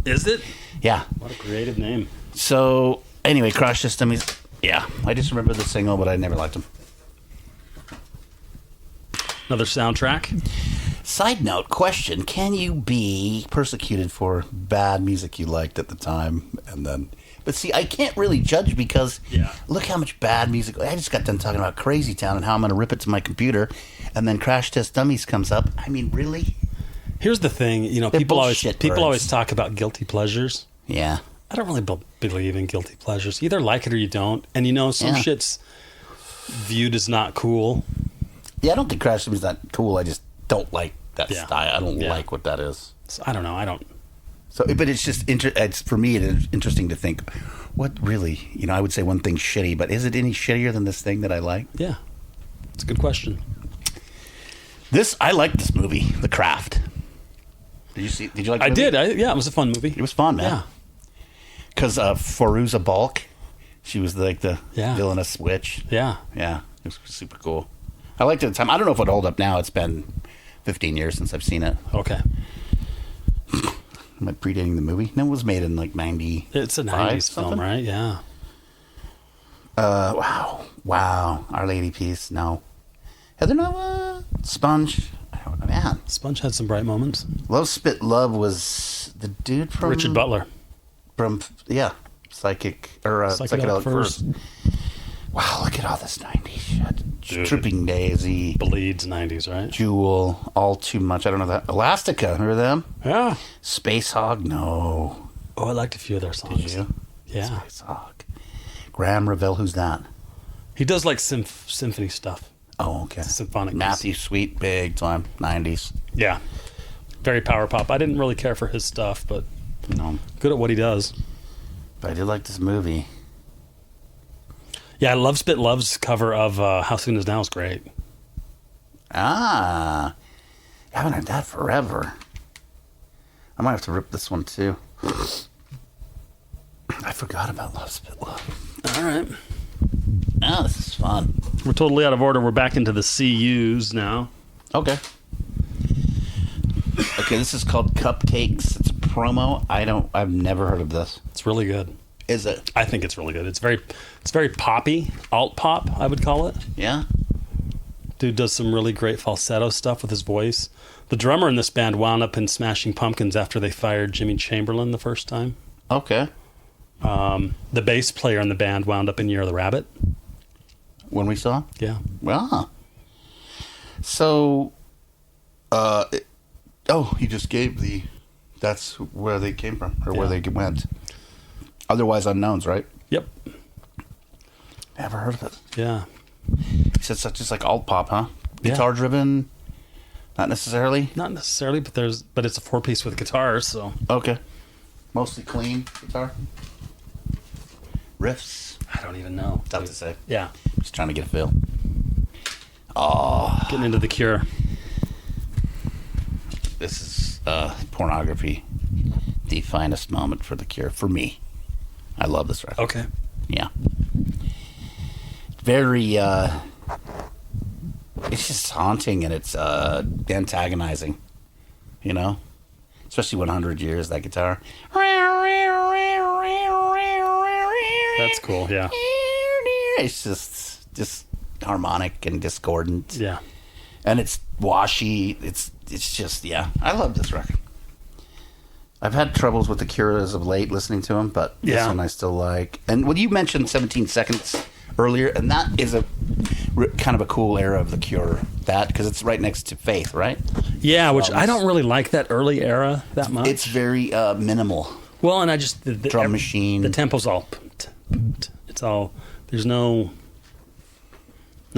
Is it? Yeah. What a creative name. So, anyway, Crash Test Dummies. Yeah. I just remember the single, but I never liked them. Another soundtrack. Side note question: can you be persecuted for bad music you liked at the time, and then? But see, I can't really judge because look how much bad music. I just got done talking about Crazy Town and how I'm going to rip it to my computer, and then Crash Test Dummies comes up. I mean, really? Here's the thing. You know, They're people bullshit always birds. talk about guilty pleasures. Yeah. I don't really believe in guilty pleasures. You either like it or you don't. And you know, some Yeah. shit's viewed as not cool. Yeah, I don't think Crash Dummies is that cool. I just don't like that Yeah. style. I don't Yeah. like what that is. So, I don't know. I don't. So, but it's just it's for me. It is interesting to think, what really, you know, I would say one thing's shitty, but is it any shittier than this thing that I like? Yeah. It's a good question. I like this movie, The Craft. Did you see? Did you like? The I movie? did. Yeah, it was a fun movie. It was fun, man. Yeah. Because Fairuza Balk, she was like the Yeah. villainous witch. Yeah. Yeah, it was super cool. I liked it at the time. I don't know if it hold up now. It's been 15 years since I've seen it. Okay. Am I predating the movie? No, it was made in like 90. It's a 90s film, right? Yeah. Wow. Our Lady Peace. No. Heather Nova, Sponge. I don't know, man. Sponge had some bright moments. Love Spit Love was the dude from Richard Butler. Psychedelic Furs. Wow, look at all this 90s shit. Dude. Tripping Daisy, Bleeds 90s, right? Jewel, All Too Much. I don't know that. Elastica, remember them? Yeah. Space Hog, no. Oh, I liked a few of their songs. Did you? Yeah. Space Hog. Graham Revell, who's that? He does like symphony stuff. Oh, okay. Symphonic. Matthew Sweet, big time, 90s. Yeah. Very power pop. I didn't really care for his stuff, but No, good at what he does. but I did like this movie. Yeah, Love Spit Love's cover of How Soon Is Now is great. I haven't heard that forever. I might have to rip this one too. I forgot about Love Spit Love. All right. Oh, this is fun. We're totally out of order. We're back into the CUs now. Okay. Okay, this is called Cupcakes. It's a promo. I've never heard of this. It's really good. Is it? I think it's really good. It's very poppy, alt pop, I would call it. Yeah. Dude does some really great falsetto stuff with his voice. The drummer in this band wound up in Smashing Pumpkins after they fired Jimmy Chamberlain the first time. Okay. The bass player in the band wound up in Year of the Rabbit. When we saw? Yeah. Wow. So, he just gave that's where they came from, or where Yeah. they went. Otherwise unknowns, right? Yep. Never heard of it. Yeah. He said such just like alt pop, huh? Yeah. Guitar driven? Not necessarily? Not necessarily, but it's a 4-piece with guitars, so Okay. Mostly clean guitar? Riffs? I don't even know. Tough to say. Yeah. Just trying to get a feel. Getting into The Cure. This is pornography. The finest moment for The Cure. For me. I love this record. Okay. Yeah. Very, it's just haunting and it's antagonizing, you know? Especially 100 years, that guitar. That's cool. Yeah. It's just harmonic and discordant. Yeah. And it's washy. It's just, yeah. I love this record. I've had troubles with The Cure as of late listening to them, but this one I still like. And when you mentioned 17 Seconds earlier, and that is a kind of a cool era of The Cure, that, because it's right next to Faith, right? Yeah, which I don't really like that early era that much. It's very minimal. Well, and I just... The drum machine. The tempo's all... It's all... There's no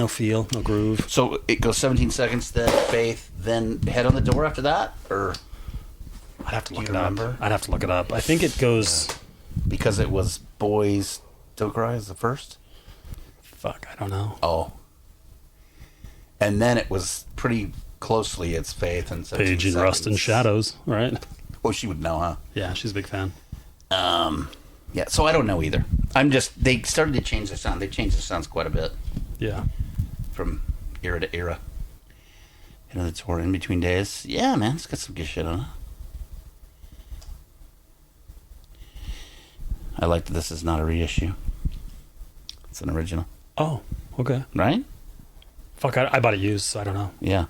feel, no groove. So it goes 17 Seconds, then Faith, then Head on the Door after that? Or... I'd have to look it up. I'd have to look it up. I think it goes... Because it was Boys Don't Cry as the first? Fuck, I don't know. Oh. And then it was pretty closely It's Faith and 17 Page and Seconds. Rust and Shadows, right? Oh, she would know, huh? Yeah, she's a big fan. Yeah, so I don't know either. They started to change their sound. They changed their sounds quite a bit Yeah. from era to era. Head on the Tour, In Between Days. Yeah, man, it's got some good shit on it. I like that this is not a reissue. It's an original. Oh, okay. Right? Fuck, I bought it used, so I don't know. Yeah.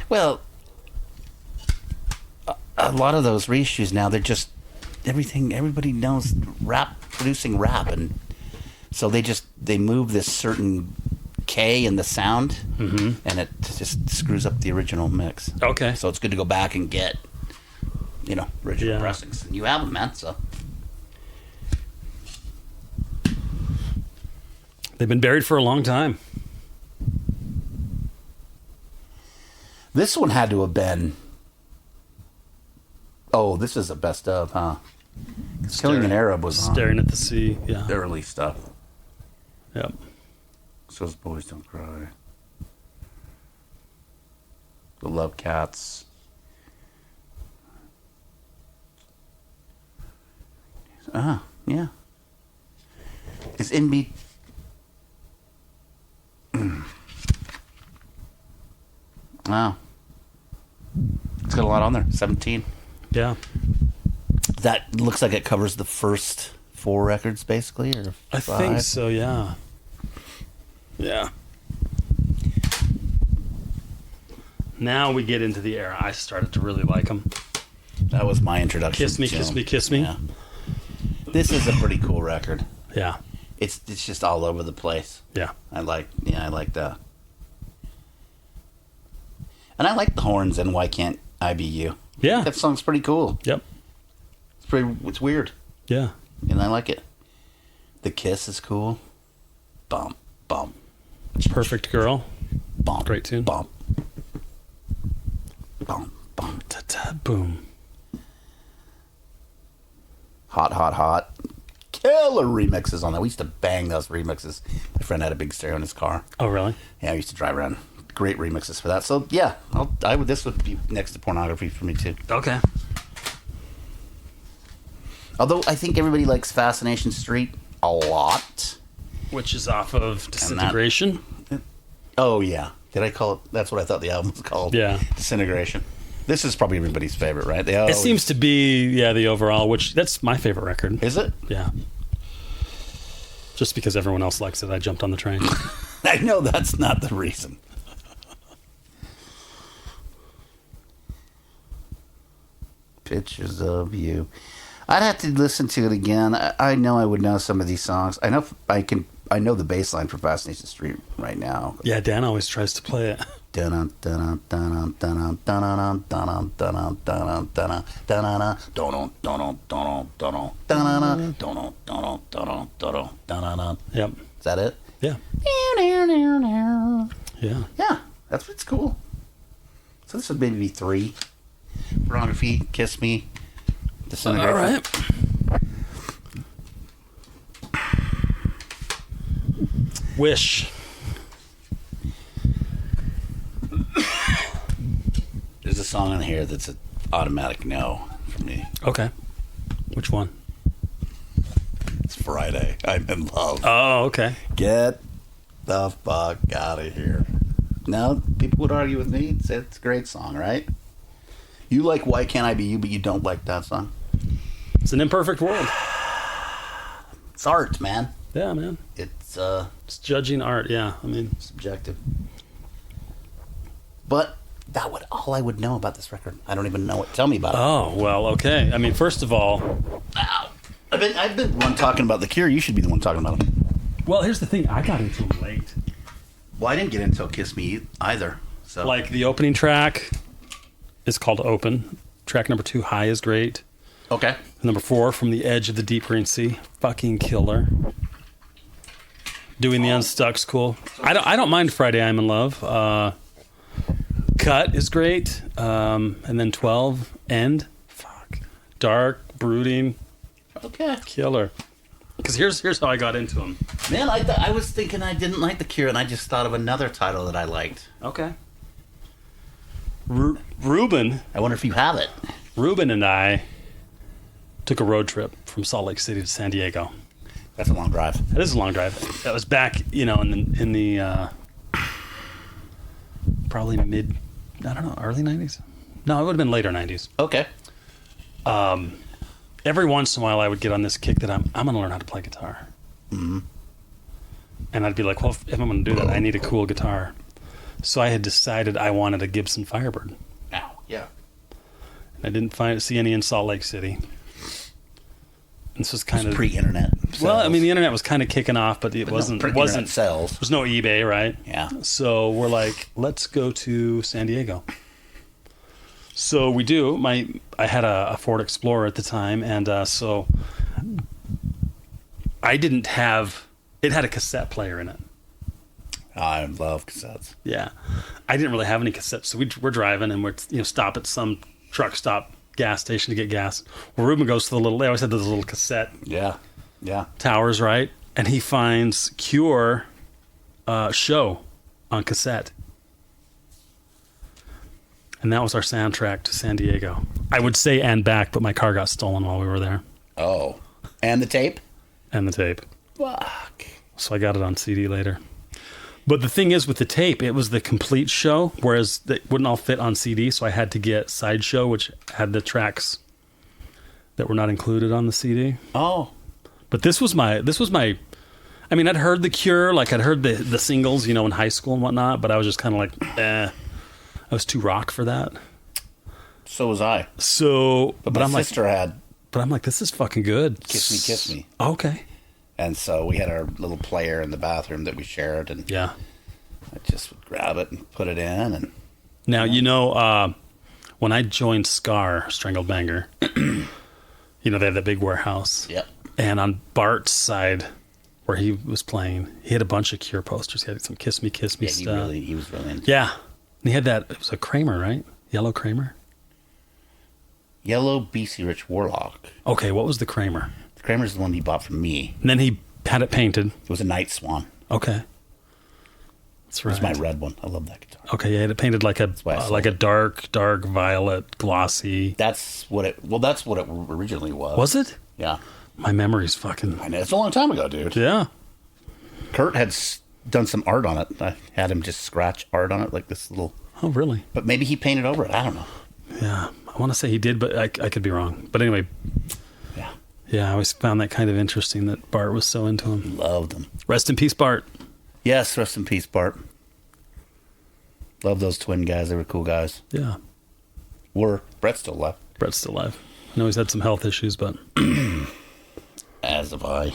Well, a lot of those reissues now, they're just everybody knows producing rap, and so they move this certain K in the sound, and it just screws up the original mix. Okay. So it's good to go back and get, original pressings. And you have them, man, so. They've been buried for a long time. This one had to have been... Oh, this is a best of, huh? Killing an Arab was on. Staring at the Sea, yeah. The early stuff. Yep. So those Boys Don't Cry. The Love Cats. Yeah. It's in me. Wow. It's got a lot on there. 17. Yeah. That looks like it covers the first 4 records, basically, or 5? I think so, yeah. Yeah. Now we get into the era I started to really like them. That was my introduction. Kiss Me, to Kiss them. Me, Kiss Me. Yeah. This is a pretty cool record. Yeah. It's just all over the place. Yeah. I like that. And I like the horns and Why Can't I Be You? Yeah. That song's pretty cool. Yep. It's weird. Yeah. And I like it. The Kiss is cool. Bump, bump. Perfect Girl. Bump. Great tune. Bump. Bump, bump. Ta-ta, boom. Hot, hot, hot. Killer remixes on that. We used to bang those remixes. My friend had a big stereo in his car. Oh, really? Yeah, I used to drive around. Great remixes for that. So yeah, this would be next to Pornography for me too. Okay. Although I think everybody likes Fascination Street a lot. Which is off of Disintegration. Oh yeah, did I call it? That's what I thought the album was called. Yeah. Disintegration. This is probably everybody's favorite, right? It seems to be, the overall, which that's my favorite record. Is it? Yeah. Just because everyone else likes it, I jumped on the train. I know that's not the reason. Pictures of You. I'd have to listen to it again. I know I would know some of these songs. I know the bass line for Fascination Street right now. Yeah, Dan always tries to play it. Yep. Is that it? Yeah. Yeah. Yeah, it's cool. So this would maybe be 3. Pornography, Kiss Me, Disintegration. All right. Wish. There's a song on here that's an automatic no for me. Okay. Which one? It's Friday. I'm in love. Oh, okay. Get the fuck out of here. No, people would argue with me. Say it's a great song, right? You like Why Can't I Be You, but you don't like that song. It's an imperfect world. It's art, man. Yeah, man. It's Judging art. Yeah, I mean, subjective. But that would all I would know about this record. I don't even know what. Tell me about it. oh well, okay. I mean, first of all, I've been the one talking about The Cure. You should be the one talking about them. well, here's the thing. I got into them late. Well, I didn't get into Kiss Me either. So Like the opening track is called Open. Track number 2, High, is great. okay, Number 4, From the Edge of the Deep Green Sea, fucking killer. Doing the Unstuck's cool. I don't mind Friday I'm in Love. Cut is great. And then 12, End. Fuck. Dark, brooding, okay. killer. Because here's how I got into them. Man, I was thinking I didn't like The Cure, and I just thought of another title that I liked. Okay. Ruben I wonder if you have it. and I took a road trip from Salt Lake City to San Diego. That's a long drive. That is a long drive. That was back, in the probably early 90s? No, it would have been later 90s. Okay. Every once in a while I would get on this kick that I'm going to learn how to play guitar. Mm-hmm. And I'd be like, well, if I'm going to do that, I need a cool guitar. So I had decided I wanted a Gibson Firebird. Now, yeah. And I didn't see any in Salt Lake City. This was kind of pre-internet. Well, I sales. the internet was kind of kicking off, but it wasn't sales. There was no eBay, right? Yeah. So we're like, let's go to San Diego. So we do. I had a Ford Explorer at the time, and so I didn't have. It had a cassette player in it. I love cassettes. Yeah, I didn't really have any cassettes, so we're driving and we're stop at some truck stop, gas station to get gas. Well, Ruben goes to they always had those little cassette Yeah. towers, right? And he finds Cure Show on cassette. And that was our soundtrack to San Diego. I would say and back, but my car got stolen while we were there. Oh. And the tape? And the tape. Fuck. So I got it on CD later. But the thing is, with the tape, it was the complete show, whereas it wouldn't all fit on CD, so I had to get Sideshow, which had the tracks that were not included on the CD. Oh. But this was my I mean, I'd heard The Cure, like I'd heard the singles, in high school and whatnot, but I was just kind of like, I was too rock for that. So was I. So, But my sister had But I'm like, this is fucking good. Kiss Me. Okay. And so we had our little player in the bathroom that we shared, and Yeah. I just would grab it and put it in. And Now, when I joined Scar, Strangled Banger, they had that big warehouse. Yep. And on Bart's side, where he was playing, he had a bunch of Cure posters. He had some Kiss Me yeah, stuff. he was really into Yeah. And he had it was a Kramer, right? Yellow Kramer? Yellow BC Rich Warlock. Okay, what was the Kramer? The Kramer's the one he bought from me. And then he had it painted. It was a Night Swan. Okay. That's It right. was my red one. I love that guitar. Okay, yeah, it painted like why I sold a dark violet, glossy. That's what it originally was. Was it? Yeah. My memory's fucking. I know. It's a long time ago, dude. Yeah. Kurt had done some art on it. I had him just scratch art on it, like this little. Oh, really? But maybe he painted over it. I don't know. Yeah. I want to say he did, but I could be wrong. But anyway, Yeah. yeah, I always found that kind of interesting that Bart was so into him. Loved him. Rest in peace, Bart. Yes, rest in peace, Bart. Love those twin guys. They were cool guys. Yeah. Brett's still left. Brett's still alive. I know he's had some health issues, but. As have I.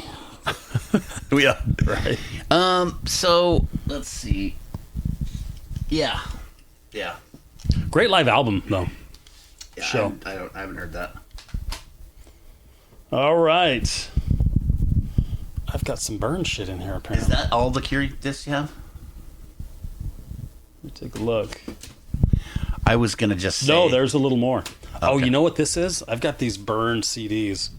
Yeah. Right. So let's see. Yeah. Yeah. Great live album, though. Yeah, Show. I haven't heard that. All right. I've got some burn shit in here, Is apparently. that all the Cure discs you have? Let me take a look. I was gonna just say. No, there's a little more. Oh, Okay. you know what this is? I've got these burned CDs.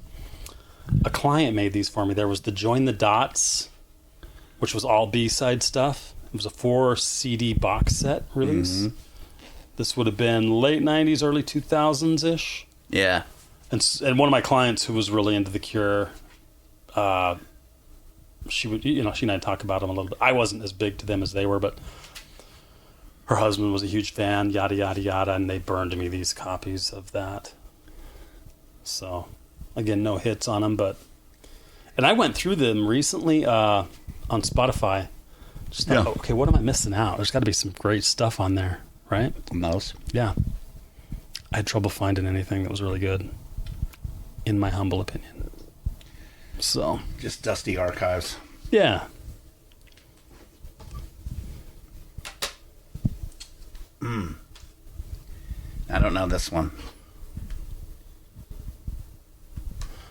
A client made these for me. There was the Join the Dots, which was all B-side stuff. It was a 4 CD box set release. Mm-hmm. This would have been late 90s, early 2000s-ish. Yeah. And one of my clients who was really into The Cure, she would, she and I'd talk about them a little bit. I wasn't as big to them as they were, but her husband was a huge fan, yada, yada, yada, and they burned me these copies of that. So, again, no hits on them, but... And I went through them recently on Spotify. Just thought, okay, what am I missing out? There's got to be some great stuff on there, right? Mouse. Yeah. I had trouble finding anything that was really good, in my humble opinion. So... Just dusty archives. Yeah. I don't know this one.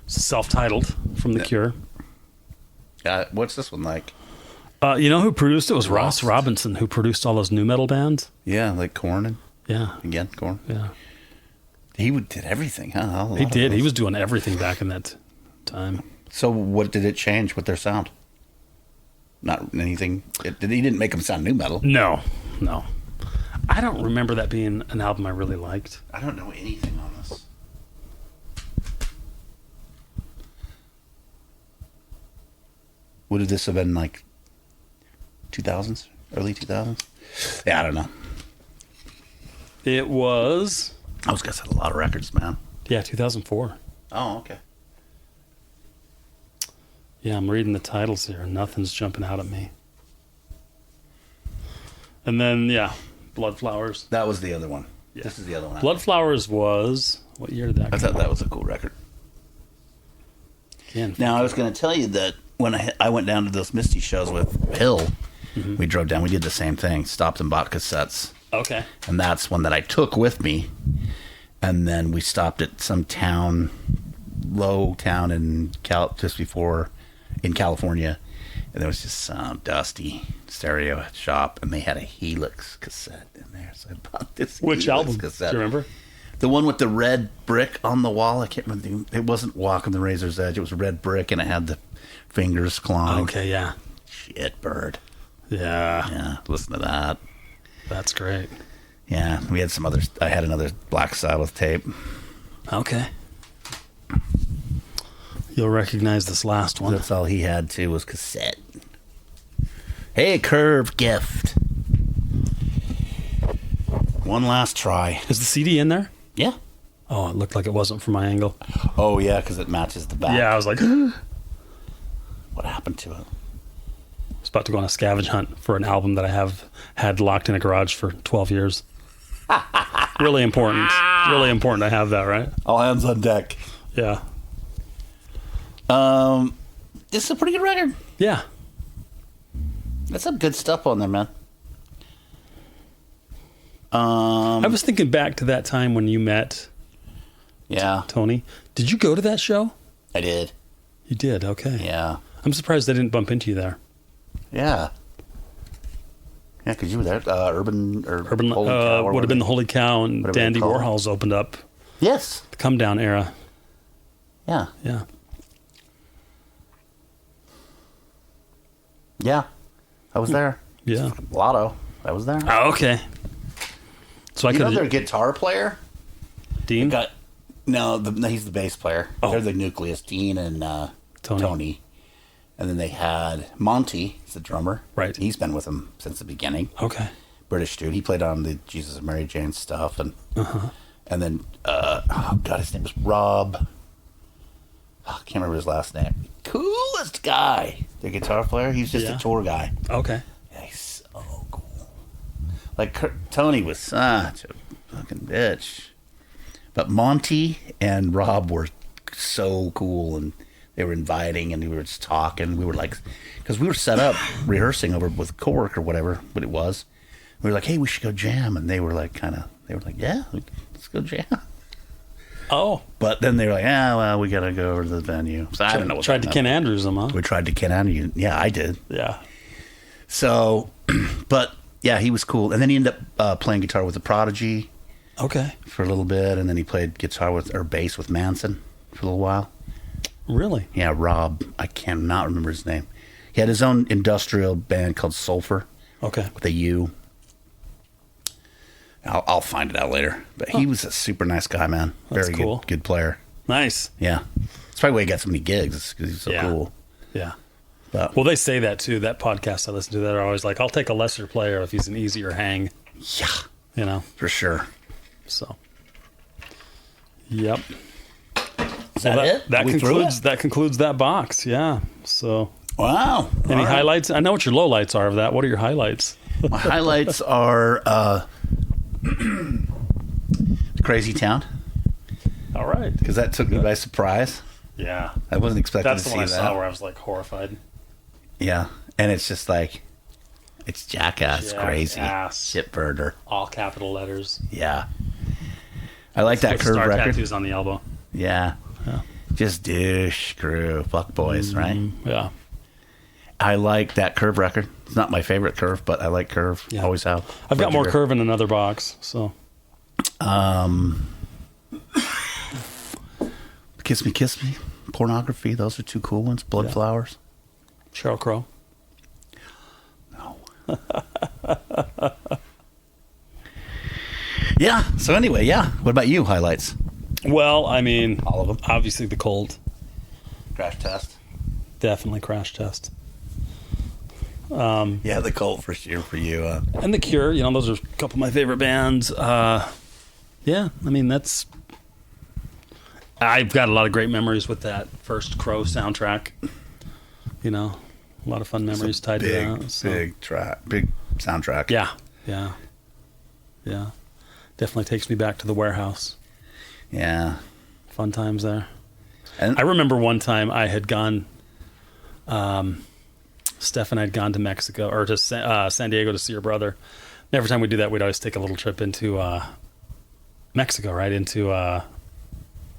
Self-titled from The Cure. What's this one like? You know who produced it? It was Ross Robinson, who produced all those new metal bands. Yeah, like Korn. And Yeah. again, Korn. Yeah. He did everything, huh? He did. He was doing everything back in that time. So what did it change with their sound? Not anything. He didn't make them sound new metal. No. I don't remember that being an album I really liked. I don't know anything on this. Would this have been like 2000s? Early 2000s? Yeah, I don't know. It was... Those guys had a lot of records, man. Yeah, 2004. Oh, okay. Yeah, I'm reading the titles here. Nothing's jumping out at me. And then, yeah, Bloodflowers. That was the other one. Yeah. This is the other one. Bloodflowers was... What year did that I come thought out? that was a cool record. Again, Now, I was going to tell you that when I went down to those Misty shows with Hill, we drove down. We did the same thing. Stopped and bought cassettes. Okay. And that's one that I took with me. And then we stopped at some town, low town in California. And there was just some dusty stereo shop. And they had a Helix cassette in there. So I bought this Which Helix album? cassette. Do you remember? The one with the red brick on the wall. I can't remember. It wasn't Walk on the Razor's Edge. It was red brick, and it had the fingers clawing. Okay, yeah. Shit, bird. Yeah. Yeah, listen to that. That's great. Yeah, we had some others. I had another Black Sabbath tape. Okay. You'll recognize this last one. That's all he had too was cassette. Hey, Curve Gift. One last try. Is the CD in there? Yeah. Oh, it looked like it wasn't from my angle. Oh yeah, because it matches the back. Yeah, I was like, What happened to it? I was about to go on a scavenge hunt for an album that I have had locked in a garage for 12 years. Really important. Really important to have that, right? All hands on deck. Yeah. This is a pretty good record. Yeah. That's some good stuff on there, man. I was thinking back to that time when you met Yeah, Tony. Did you go to that show? I did. You did, okay. Yeah. I'm surprised I didn't bump into you there. Yeah. Yeah, because you were there. Urban Urban Holy Cow, or would have been the Holy Cow, and Whatever they Dandy call it. Warhol's opened up. Yes. The Come Down era. Yeah. Yeah. Yeah. I was there. Yeah. Lotto. I was there. Oh, okay. So I You know could their guitar player? Dean? No, he's the bass player. Oh. They're the nucleus, Dean and Tony. And then they had Monty, he's the drummer. Right. He's been with them since the beginning. Okay. British dude. He played on the Jesus and Mary Jane stuff. And Uh-huh. and then, oh God, his name was Rob. Oh, I can't remember his last name. Coolest guy. The guitar player. He's just Yeah. a tour guy. Okay. Yeah, he's so cool. Like Tony was such a fucking bitch, but Monty and Rob were so cool, and they were inviting, and we were just talking. We were like, because we were set up rehearsing over with a coworker or whatever, what it was. We were like, hey, we should go jam, and they were like, yeah, let's go jam. Oh. But then they were like, well, we gotta go over to the venue. So I don't know. What Tried to Ken Andrews them, huh? We tried to Ken Andrews. Yeah, I did. Yeah. So, but yeah, he was cool. And then he ended up playing guitar with the Prodigy Okay. for a little bit, and then he played bass with Manson for a little while. Really? Yeah, Rob. I cannot remember his name. He had his own industrial band called Sulfur Okay. with a U. I'll find it out later. But he was a super nice guy, man. That's Very cool. good player. Nice. Yeah. That's probably why he got so many gigs, because he's so Yeah. cool. Yeah. But, Well, they say that too. That podcast I listen to, they're always like, I'll take a lesser player if he's an easier hang. Yeah, You know, for sure. so. Yep. Is that it? That We through concludes it? that concludes that box. Yeah. So, Wow. any All right. highlights? I know what your lowlights are of that. What are your highlights? My highlights are Crazy Town, All right. because that took me by surprise. Yeah. I wasn't expecting That's to the see one I that. saw where I was like horrified. Yeah, and it's just like, it's jackass, crazy, Jackass. shitbirder. All capital letters. Yeah, I like that With curve star record. tattoos on the elbow. Yeah. Yeah. Just douche, crew, fuck boys, right? Yeah. I like that curve record. It's not my favorite curve, but I like curve. Yeah. Always have. I've got more Roger. curve in another box. So, Kiss Me, Pornography. Those are two cool ones. Blood Yeah. Flowers. Sheryl Crow. No. Yeah. So anyway, yeah. What about you? Highlights? Well, I mean, All of them. obviously the Cold. Crash Test. Definitely Crash Test. Yeah, the Cult for sure for you. And The Cure, you know, those are a couple of my favorite bands. Yeah, I mean, I've got a lot of great memories with that first Crow soundtrack. You know, a lot of fun memories tied to that. So. big soundtrack. Yeah. Definitely takes me back to the warehouse. Yeah. Fun times there. And I remember one time I had gone, Steph and I had gone to Mexico or to San Diego to see her brother. And every time we do that, we'd always take a little trip into Mexico, right? Into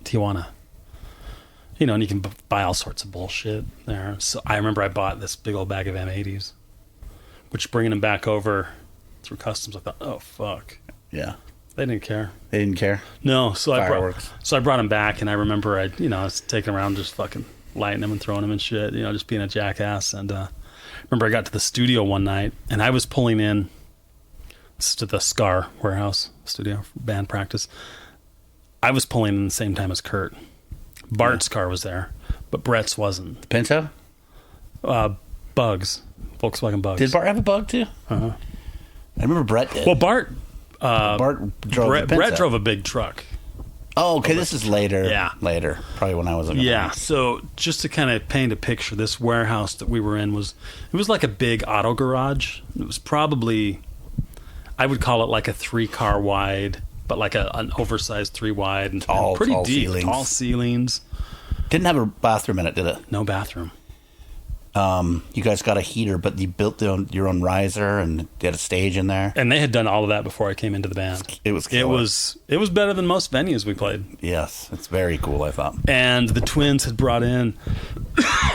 Tijuana. You know, and you can buy all sorts of bullshit there. So I remember I bought this big old bag of M80s, which bringing them back over through customs, I thought, oh, fuck. yeah, They didn't care. they didn't care. No, so Fireworks. I brought him back, and I remember I was taking around just fucking lighting them and throwing them and shit, you know, just being a jackass. And remember I got to the studio one night, and I was pulling in to the Scar warehouse studio for band practice. I was pulling in the same time as Kurt. Bart's car was there, but Brett's wasn't. Pinto? Bugs, Volkswagen Bugs. Did Bart have a bug too? Uh-huh. I remember Brett did. Well, Bart Bart drove the Pinto. Brett drove a big truck. Oh, okay. This is later. Yeah. Later. Probably when I was. Yeah, so just to kind of paint a picture, this warehouse that we were in was like a big auto garage. It was probably, I would call it like a 3-car wide, but like an oversized 3 wide and Tall- pretty tall deep, ceilings. tall ceilings, Didn't have a bathroom in it, did it? no bathroom. You guys got a heater, but you built your own riser and did a stage in there. And they had done all of that before I came into the band. It was. It killer. was better than most venues we played. Yes, it's very cool. I thought. And the twins had brought in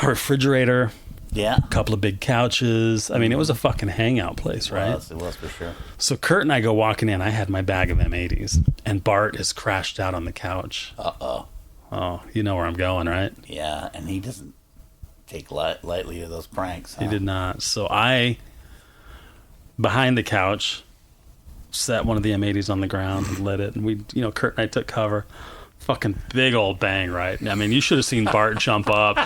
a refrigerator, Yeah. a couple of big couches. I mean, it was a fucking hangout place, right? It was for sure. So Kurt and I go walking in. I had my bag of M80s, and Bart is crashed out on the couch. Uh-oh. Oh, you know where I'm going, right? Yeah, and he doesn't take lightly to those pranks. He did not. So I, behind the couch, set one of the M80s on the ground and lit it. And we, you know, Kurt and I took cover. Fucking big old bang, right? I mean, you should have seen Bart jump up.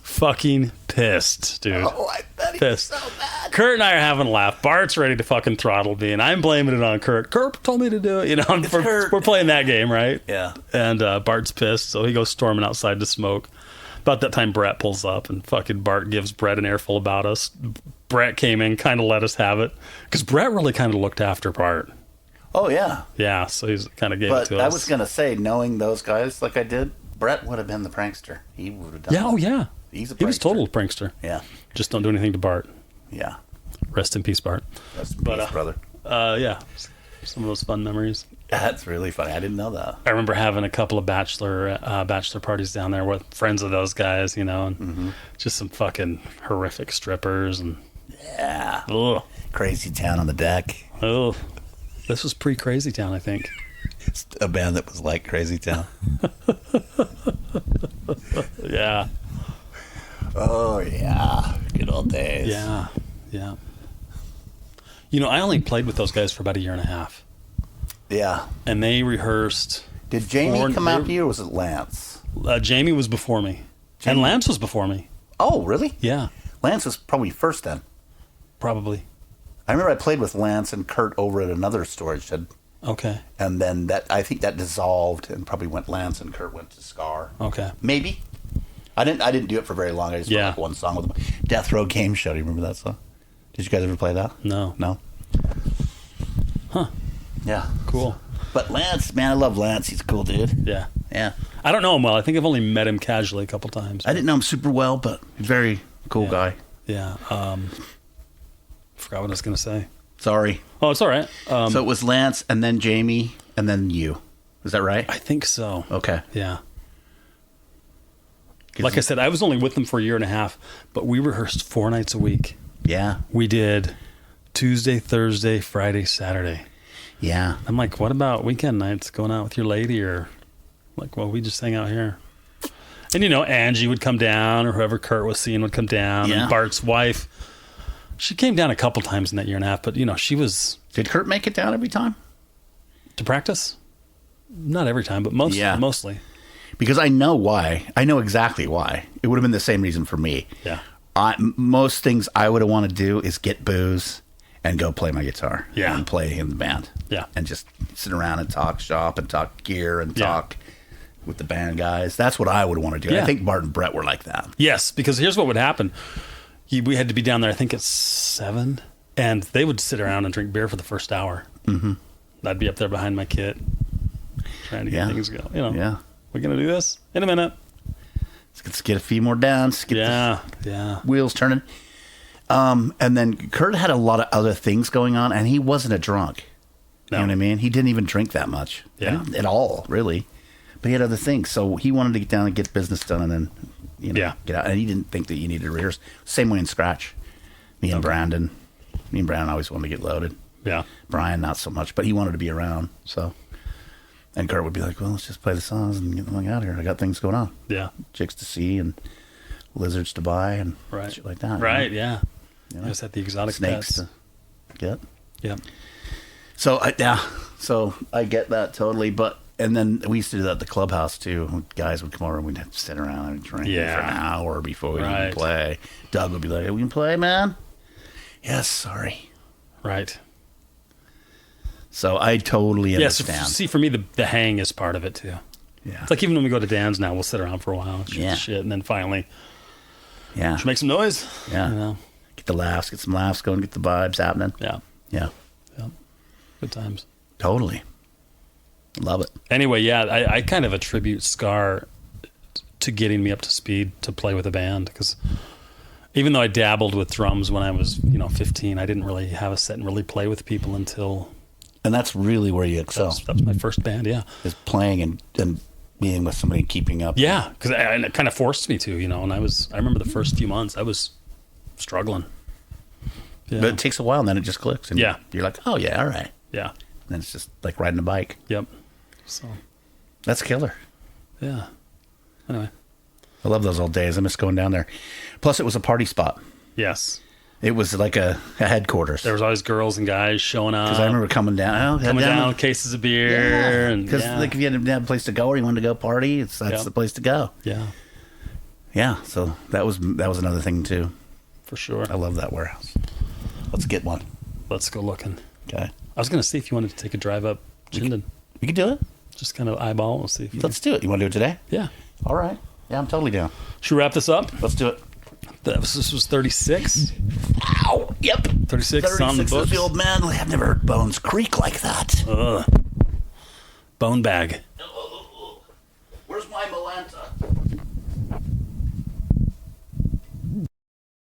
Fucking pissed, dude. Oh, I bet he Pissed. was so bad. Kurt and I are having a laugh. Bart's ready to fucking throttle me, and I'm blaming it on Kurt. Kurt told me to do it. You know, Kurt. we're playing that game, right? Yeah. And Bart's pissed, so he goes storming outside to smoke. About that time, Brett pulls up, and fucking Bart gives Brett an earful about us. Brett came in, kind of let us have it, because Brett really kind of looked after Bart. Oh, yeah. Yeah, so he's kind of gave But it to I us. was going to say, knowing those guys like I did, Brett would have been the prankster. He would have done Yeah, oh that. yeah. He's a He was prankster. total prankster. Yeah. Just don't do anything to Bart. Yeah. Rest in peace, Bart. That's But, peace, brother. Yeah, some of those fun memories. That's really funny. I didn't know that. I remember having a couple of bachelor parties down there with friends of those guys, you know, and just some fucking horrific strippers and Yeah. ugh. Crazy Town on the deck. Oh, this was pre-Crazy Town, I think. It's a band that was like Crazy Town. Yeah, Oh, yeah. Good old days. yeah. You know, I only played with those guys for about a year and a half, Yeah. and they rehearsed. Did Jamie Or- come after you or was it Lance? Jamie was before me, Jamie- and Lance was before me. Oh, really? Yeah, Lance was probably first then. probably. I remember I played with Lance and Kurt over at another storage shed, Okay. and then I think that dissolved and probably went Lance and Kurt went to Scar. Okay. Maybe. I didn't do it for very long. I just played like one song with them. Death Row Game Show. Do you remember that song? Did you guys ever play that? No. No. Huh. Yeah. Cool. But Lance, man, I love Lance. He's a cool dude. Yeah. Yeah. I don't know him well. I think I've only met him casually a couple times. I didn't know him super well, but very cool guy. Yeah. Forgot what I was going to say. Sorry. Oh, it's all right. So it was Lance and then Jamie and then you. Is that right? I think so. Okay. Yeah. Like I said, I was only with them for a year and a half, but we rehearsed 4 nights a week. Yeah. We did Tuesday, Thursday, Friday, Saturday. Yeah. I'm like, what about weekend nights, going out with your lady, or like, well, we just hang out here. And Angie would come down, or whoever Kurt was seeing would come down. Yeah. And Bart's wife, she came down a couple times in that year and a half, but she was Did Kurt make it down every time? to practice. Not every time, but mostly. Because I know why. I know exactly why. It would have been the same reason for me. Yeah. Most things I would have wanted to do is get booze and go play my guitar. Yeah. And play in the band. Yeah. And just sit around and talk shop and talk gear and talk with the band guys. That's what I would want to do. Yeah. I think Bart and Brett were like that. Yes, because here's what would happen. We had to be down there, I think, at 7, and they would sit around and drink beer for the first hour. Mm-hmm. I'd be up there behind my kit, trying to get things going. Yeah. We're going to do this in a minute. Let's get a few more down. Let's get the wheels turning. And then Kurt had a lot of other things going on, and he wasn't a drunk. No. You know what I mean? He didn't even drink that much. Yeah. At all, really. But he had other things. So he wanted to get down and get business done and then, get out. And he didn't think that you needed to rehearse. Same way in Scratch. Me and Brandon always wanted to get loaded. Yeah. Brian, not so much, but he wanted to be around. So, and Kurt would be like, well, let's just play the songs and get them out here. I got things going on. Yeah. Chicks to see and lizards to buy and shit like that. Right, yeah. I just had the exotic snakes pets. to get. Yeah. So, so I get that totally. And then we used to do that at the clubhouse too. Guys would come over and we'd have to sit around and drink for an hour before we even play. Doug would be like, hey, we can play, man? Yes, sorry. Right. So I totally understand. Yeah, see, for me, the hang is part of it too. Yeah. It's like even when we go to Dan's now, we'll sit around for a while and shoot the shit, and then finally, should make some noise. Yeah. Get the laughs, get some laughs going, get the vibes happening. Yeah. Yeah. Yeah. Good times. Totally. Love it. Anyway, yeah, I kind of attribute Scar to getting me up to speed to play with a band, because even though I dabbled with drums when I was, 15, I didn't really have a set and really play with people until... And that's really where you excel. That was my first band, yeah. Is playing and being with somebody and keeping up. Yeah, because it kind of forced me to, and I remember the first few months I was struggling. Yeah. But it takes a while and then it just clicks. And you're like, oh yeah, all right. Yeah. And then it's just like riding a bike. Yep. So. That's killer. Yeah. Anyway. I love those old days. I miss going down there. Plus it was a party spot. Yes. It was like a headquarters. There was always girls and guys showing up. Because I remember coming down. Cases of beer. Because if you didn't have a place to go or you wanted to go party, that's the place to go. Yeah. Yeah, so that was another thing too. For sure. I love that warehouse. Let's get one. Let's go looking. Okay. I was going to see if you wanted to take a drive up Chinden. We could do it. Just kind of eyeball and see if you... Let's do it. You want to do it today? Yeah. All right. Yeah, I'm totally down. Should we wrap this up? Let's do it. This was 36. Ow! Yep. 36 on the books. The old man. I've never heard bones creak like that. Ugh. Bone bag.